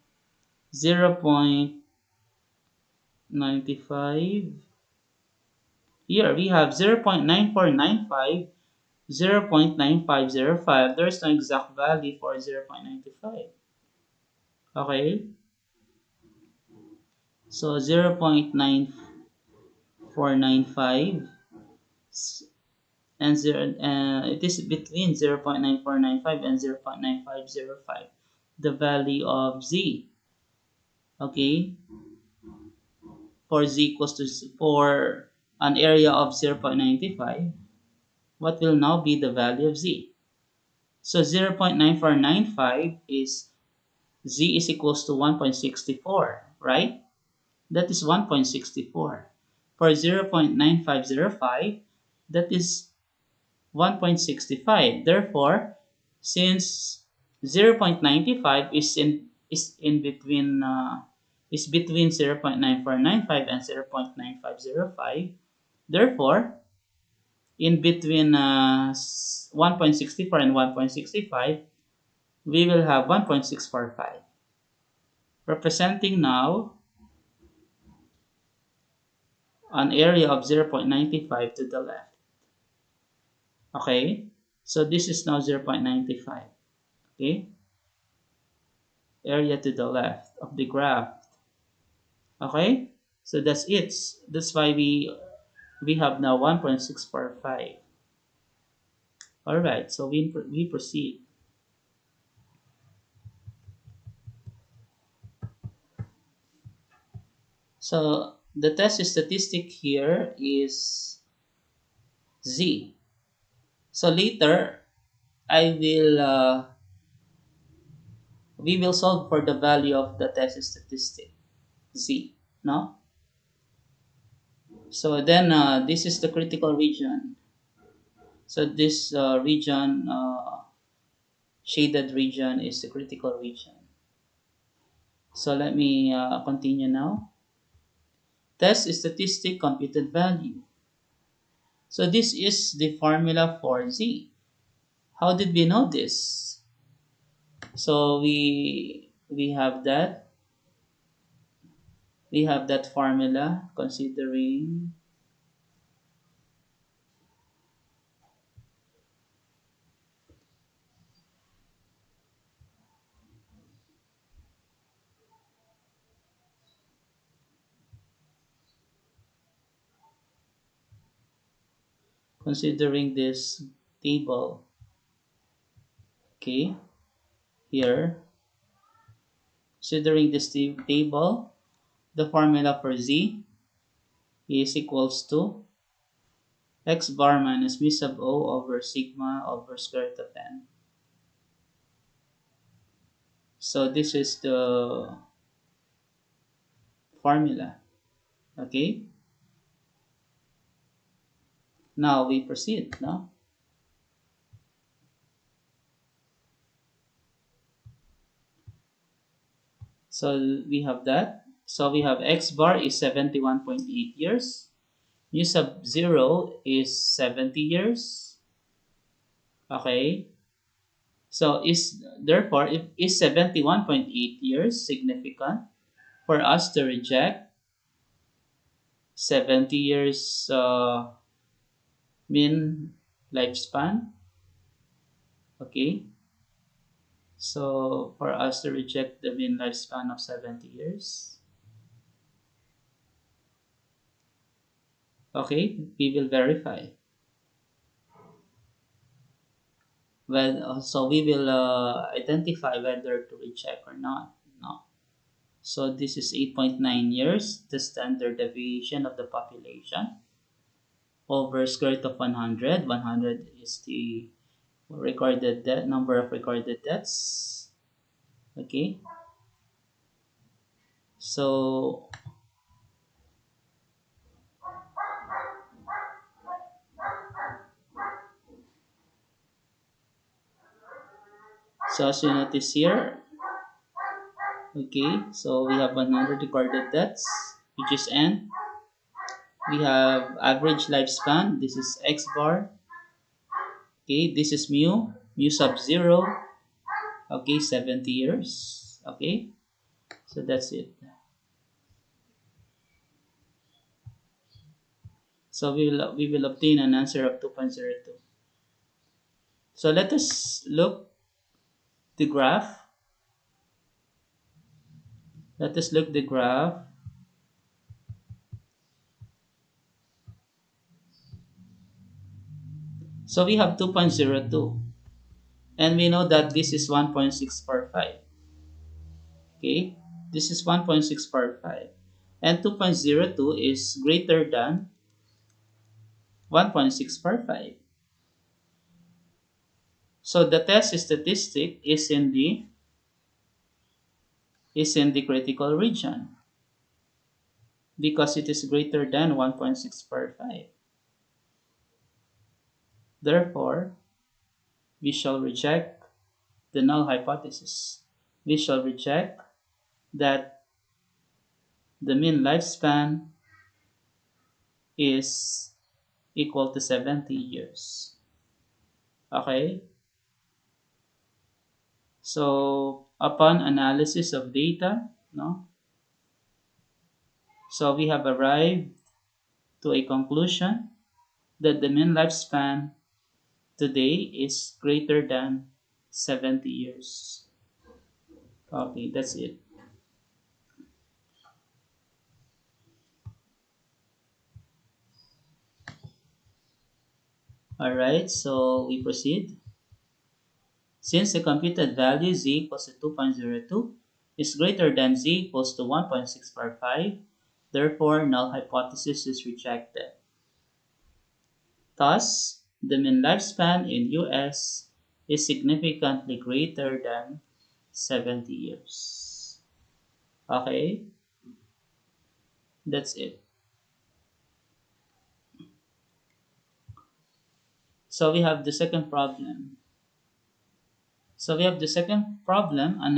0.95. Here we have 0.9495, 0.9505. There's no exact value for 0.95. Okay? So 0.9495 and it is between 0.9495 and 0.9505, the value of z. Okay? For z equals to, for an area of 0.95, what will now be the value of z? So 0.9495 is z is equals to 1.64, right? That is 1.64. For 0.9505, that is 1.65. Therefore, since 0.95 is between 0.9495 and 0.9505, therefore in between 1.64 and 1.65, we will have 1.645, representing now an area of 0.95 to the left. Okay, so this is now 0.95. Okay, area to the left of the graph. Okay, so that's it. That's why we have now 1.645. All right, so we proceed. So the test statistic here is z. So later I will we will solve for the value of the test statistic z. No. So then this is the critical region. So this region, shaded region, is the critical region. So let me continue now. Test statistic computed value. So this is the formula for z. How did we know this? So we have that formula considering this table. Okay, here considering this table, the formula for z is equals to x bar minus mu sub o over sigma over square root of n. So this is the formula. Okay, now we proceed. No? So we have that. So we have x bar is 71.8 years. U sub 0 is 70 years. Okay. So is therefore if is 71.8 years significant for us to reject 70 years mean lifespan? Okay. So for us to reject the mean lifespan of 70 years. Okay, we will verify. Well, so we will identify whether to reject or not. No. So this is 8.9 years, the standard deviation of the population over square root of 100. 100 is the recorded death number of recorded deaths. Okay. So as you notice here, okay, so we have 100 recorded deaths, which is n. We have average lifespan. This is x bar. Okay, this is mu sub 0. Okay, 70 years. Okay, so that's it. So we will obtain an answer of 2.02. So let us look the graph. Let us look the graph. So we have 2.02, and we know that this is 1.645. Okay, this is 1.645, and 2.02 is greater than 1.645. So the test statistic is in the critical region because it is greater than 1.645. Therefore, we shall reject the null hypothesis. We shall reject that the mean lifespan is equal to 70 years. Okay? So, upon analysis of data, no? So we have arrived to a conclusion that the mean lifespan today is greater than 70 years. Okay, that's it. All right, so we proceed. Since the computed value z equals to 2.02 is greater than z equals to 1.645, therefore null hypothesis is rejected. Thus, the mean lifespan in US is significantly greater than 70 years. Okay, that's it. So we have the second problem. So we have the second problem. A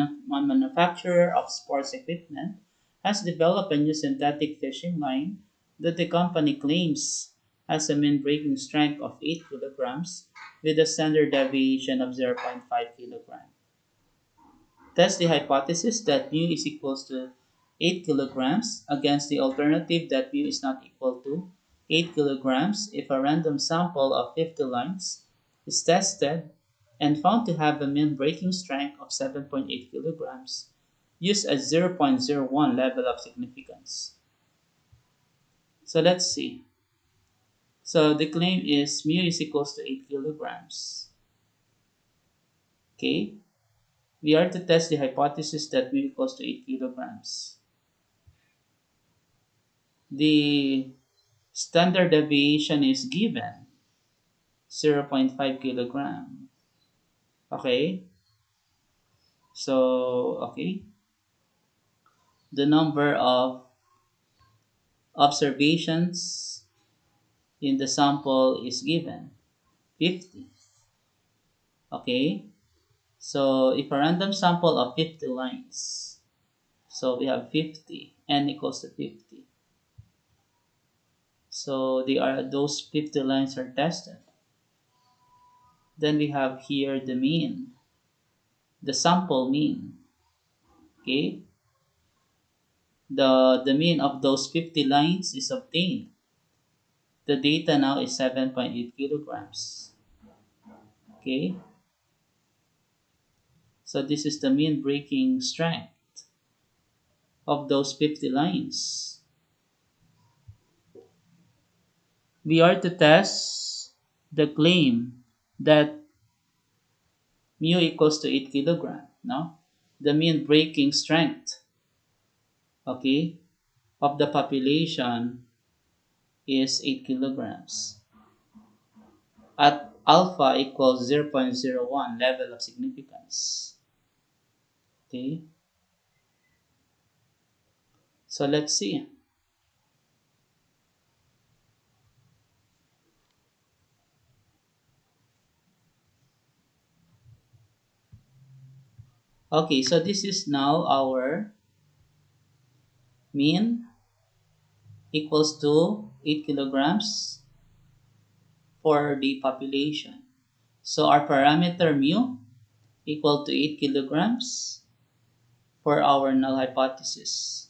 manufacturer of sports equipment has developed a new synthetic fishing line that the company claims has a mean breaking strength of 8 kilograms with a standard deviation of zero point 0.5 kilogram. Test the hypothesis that mu is equals to 8 kilograms against the alternative that mu is not equal to 8 kilograms if a random sample of 50 lines is tested and found to have a mean breaking strength of 7.8 kilograms. Use a zero point zero 0.01 level of significance. So let's see. So the claim is mu is equals to 8 kilograms. Okay, we are to test the hypothesis that mu equals to 8 kilograms. The standard deviation is given 0.5 kilogram. Okay, so okay, the number of observations in the sample is given 50. Okay, so if a random sample of 50 lines, so we have 50, n equals to 50. So those 50 lines are tested. Then we have here the mean, the sample mean. Okay, the mean of those 50 lines is obtained. The data now is 7.8 kilograms. Okay, so this is the mean breaking strength of those 50 lines. We are to test the claim that mu equals to 8 kilogram. No? The mean breaking strength, okay, of the population is 8 kilograms. At alpha equals 0.01 level of significance. Okay, so let's see. Okay, so this is now our mean equals to 8 kilograms for the population. So our parameter mu equal to 8 kilograms for our null hypothesis.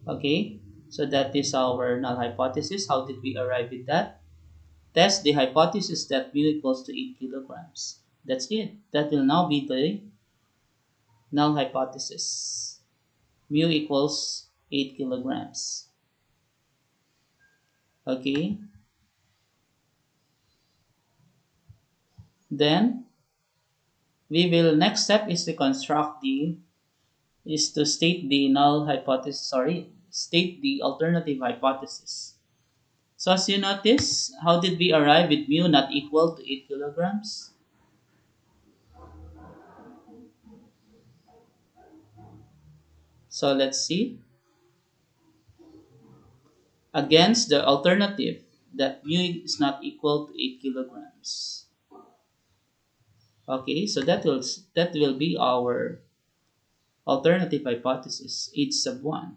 Okay, so that is our null hypothesis. How did we arrive at that? Test the hypothesis that mu equals to 8 kilograms. That's it. That will now be the null hypothesis. Mu equals 8 kilograms. Okay, then we will, next step is to construct the, is to state the null hypothesis, sorry, state the alternative hypothesis. So as you notice, how did we arrive with mu not equal to 8 kilograms? So let's see. Against the alternative that mu is not equal to 8 kilograms. Okay, so that will be our alternative hypothesis, H sub 1.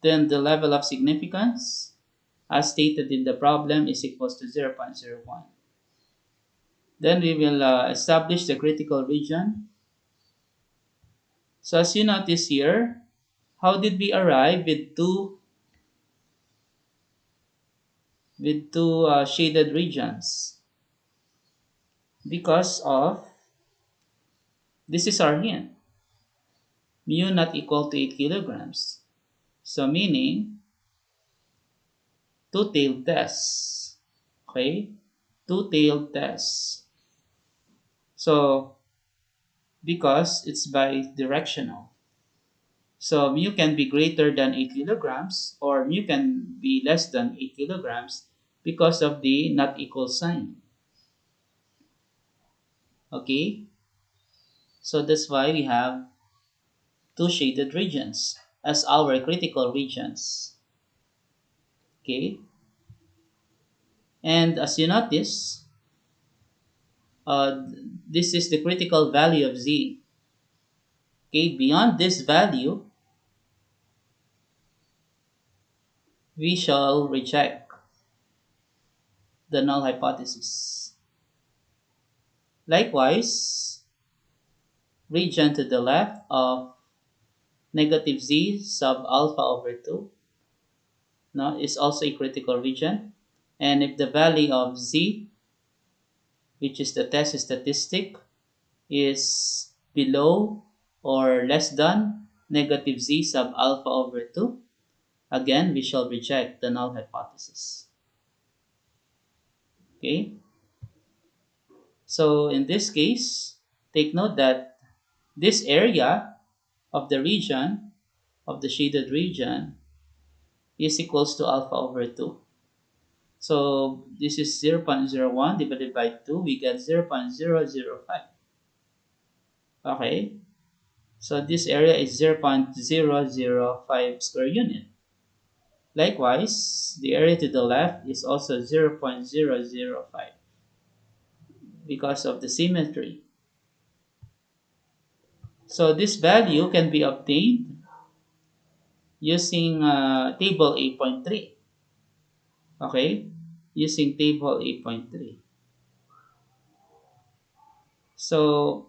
Then the level of significance, as stated in the problem, is equals to 0.01. Then we will establish the critical region. So as you notice here, how did we arrive with two shaded regions? Because of This is our hint. Mu not equal to 8 kilograms. So meaning, two-tailed test. Okay? Two-tailed test. So, because it's bidirectional. So mu can be greater than 8 kilograms or mu can be less than 8 kilograms because of the not equal sign. Okay? So that's why we have two shaded regions as our critical regions. Okay? And as you notice, uh, this is the critical value of z. Okay? Beyond this value, we shall reject the null hypothesis. Likewise, region to the left of negative z sub alpha over 2 no, is also a critical region. And if the value of z, which is the test statistic, is below or less than negative z sub alpha over 2, again, we shall reject the null hypothesis. Okay? So in this case, take note that this area of the region, of the shaded region, is equals to alpha over 2. So this is 0.01 divided by 2, we get 0.005. Okay, so this area is 0.005 square unit. Likewise, the area to the left is also 0.005 because of the symmetry. So this value can be obtained using table 8.3. Okay, using table 8.3. So,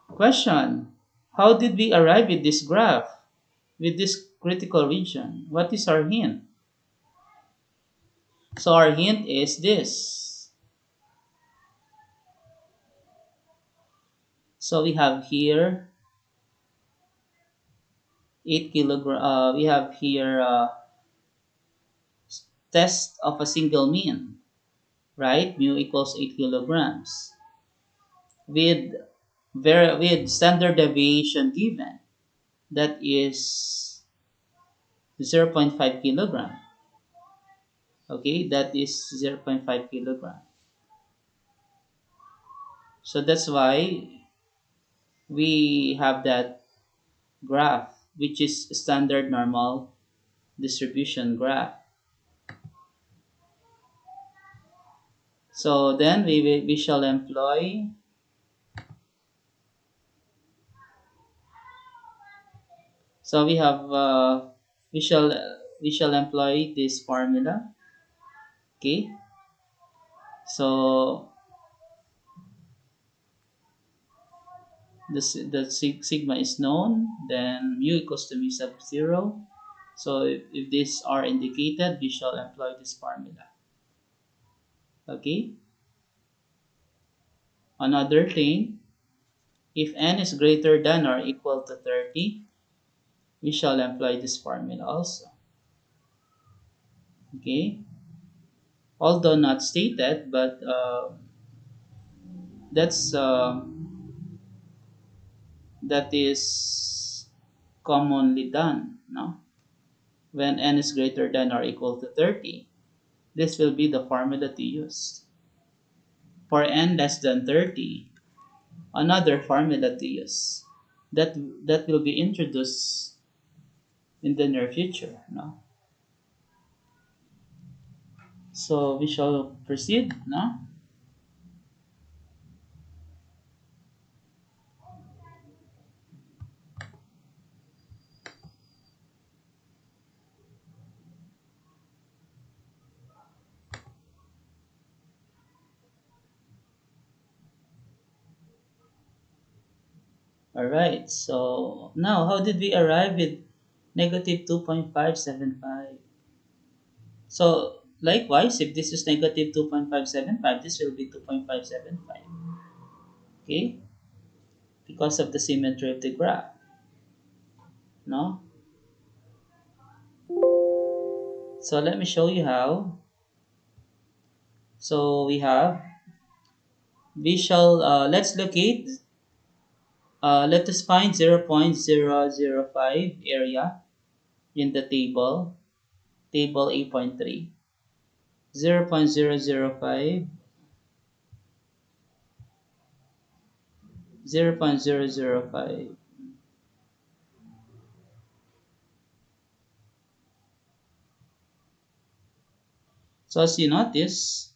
question, how did we arrive at this graph with this critical region? What is our hint? So our hint is this. So we have here 8 kilogram. We have here test of a single mean, right? Mu equals 8 kilograms with with standard deviation given, that is 0.5 kilogram. Okay, that is 0.5 kilogram. So that's why we have that graph, which is standard normal distribution graph. So then we shall employ, so we have we shall employ this formula. Okay, so sigma is known, then mu equals to mu sub 0. So if these are indicated, we shall employ this formula. Okay, another thing, if n is greater than or equal to 30, we shall employ this formula also. Okay, although not stated, but that's that is commonly done. No, when n is greater than or equal to 30, this will be the formula to use. For n less than 30, another formula to use. That will be introduced in the near future. No, so we shall proceed. No. All right. So now, how did we arrive with negative 2.575? So likewise, if this is negative 2.575, this will be 2.575. Okay. because of the symmetry of the graph. No? So let me show you how. So we shall let's locate let us find 0.005 area in the table 8.3. 0.005, 0.005. So as you notice,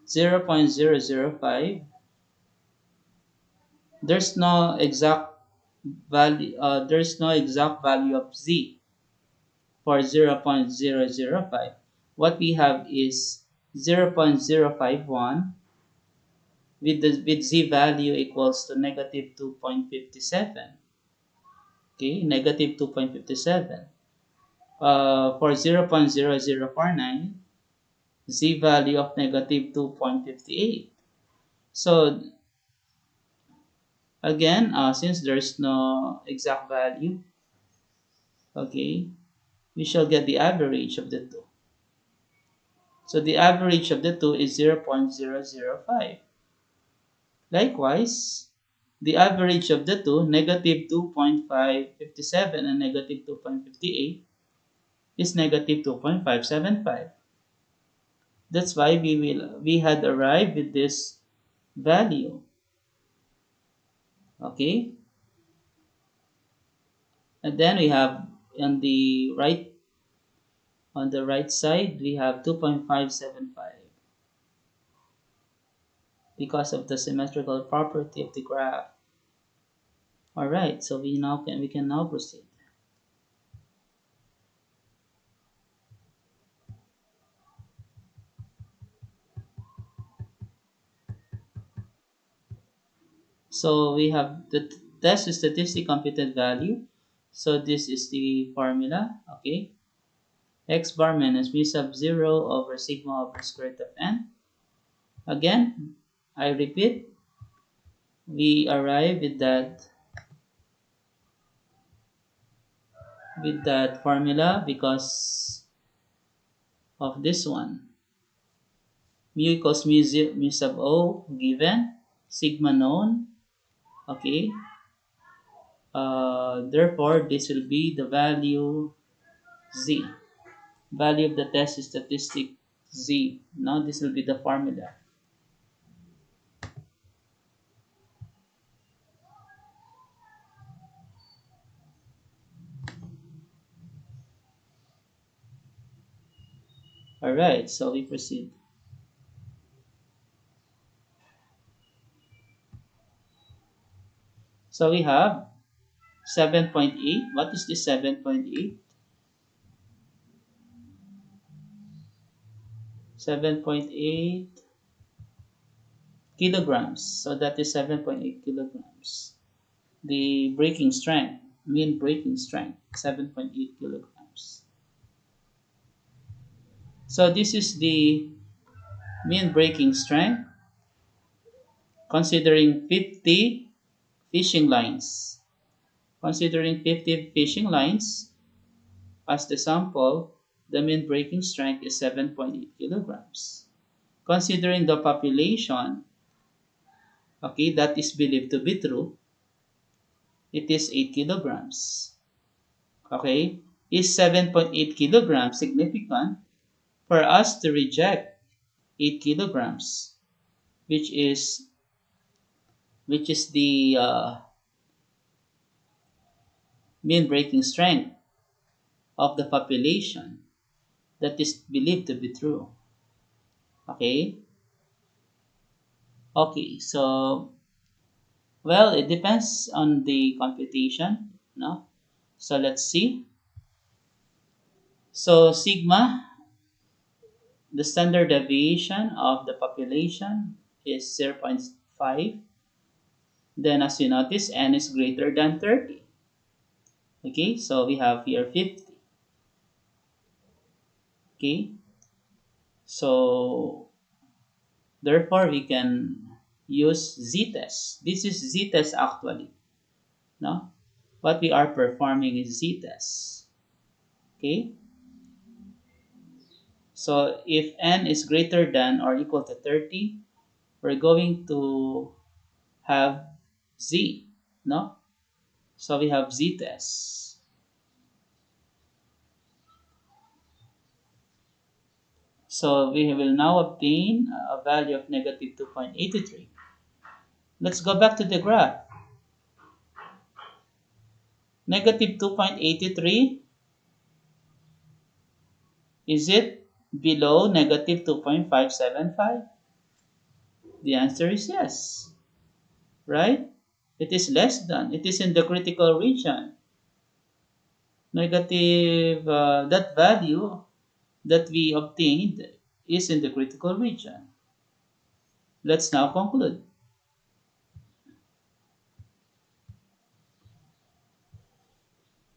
0.005, there's no exact value of z for 0.005. What we have is 0.051 with z value equals to negative 2.57. Okay, negative 2.57. For 0.0049, z value of negative 2.58. So again, since there's no exact value, okay, we shall get the average of the two. So the average of the two is 0.005. Likewise, the average of the two, negative 2.557 and negative 2.58, is negative 2.575. That's why we had arrived with this value. Okay? And then we have on the right side we have 2.575 because of the symmetrical property of the graph. All right, so we can now proceed. So we have the test statistic computed value. So this is the formula, okay? X bar minus mu sub 0 over sigma over square root of n. Again, I repeat, we arrive with that formula because of this one. Mu equals mu sub o given, sigma known, okay? Therefore, this will be the value z, value of the test statistic z. Now this will be the formula. All right, so we proceed. So we have 7.8. What is this 7.8? 7.8 kilograms. So that is 7.8 kilograms. The breaking strength, mean breaking strength, 7.8 kilograms. So this is the mean breaking strength considering 50 fishing lines. Considering 50 fishing lines as the sample, the mean breaking strength is 7.8 kilograms. Considering the population, okay, that is believed to be true, it is 8 kilograms. Okay, is 7.8 kilograms significant for us to reject 8 kilograms, which is the mean breaking strength of the population that is believed to be true. Okay? Okay, so, well, it depends on the computation, no? So let's see. So sigma, the standard deviation of the population is 0.5. Then as you notice, n is greater than 30. Okay, so we have here 50. Okay, so therefore we can use z-test. This is z-test actually. No? What we are performing is z-test. Okay? So if n is greater than or equal to 30, we're going to have z. No? So we have z-test. So we will now obtain a value of negative 2.83. Let's go back to the graph. Negative 2.83, is it below negative 2.575? The answer is yes, right? It is less than. It is in the critical region. Negative, that value that we obtained is in the critical region. Let's now conclude.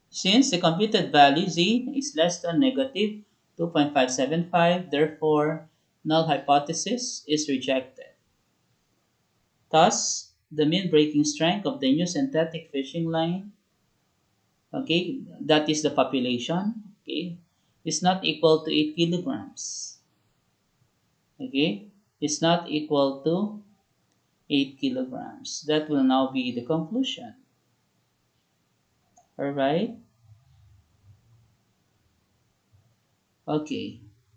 Since the computed value z is less than negative 2.575, therefore null hypothesis is rejected. Thus, the mean breaking strength of the new synthetic fishing line, okay, that is the population, okay, is not equal to 8 kilograms. Okay, is not equal to 8 kilograms. That will now be the conclusion. All right. Okay.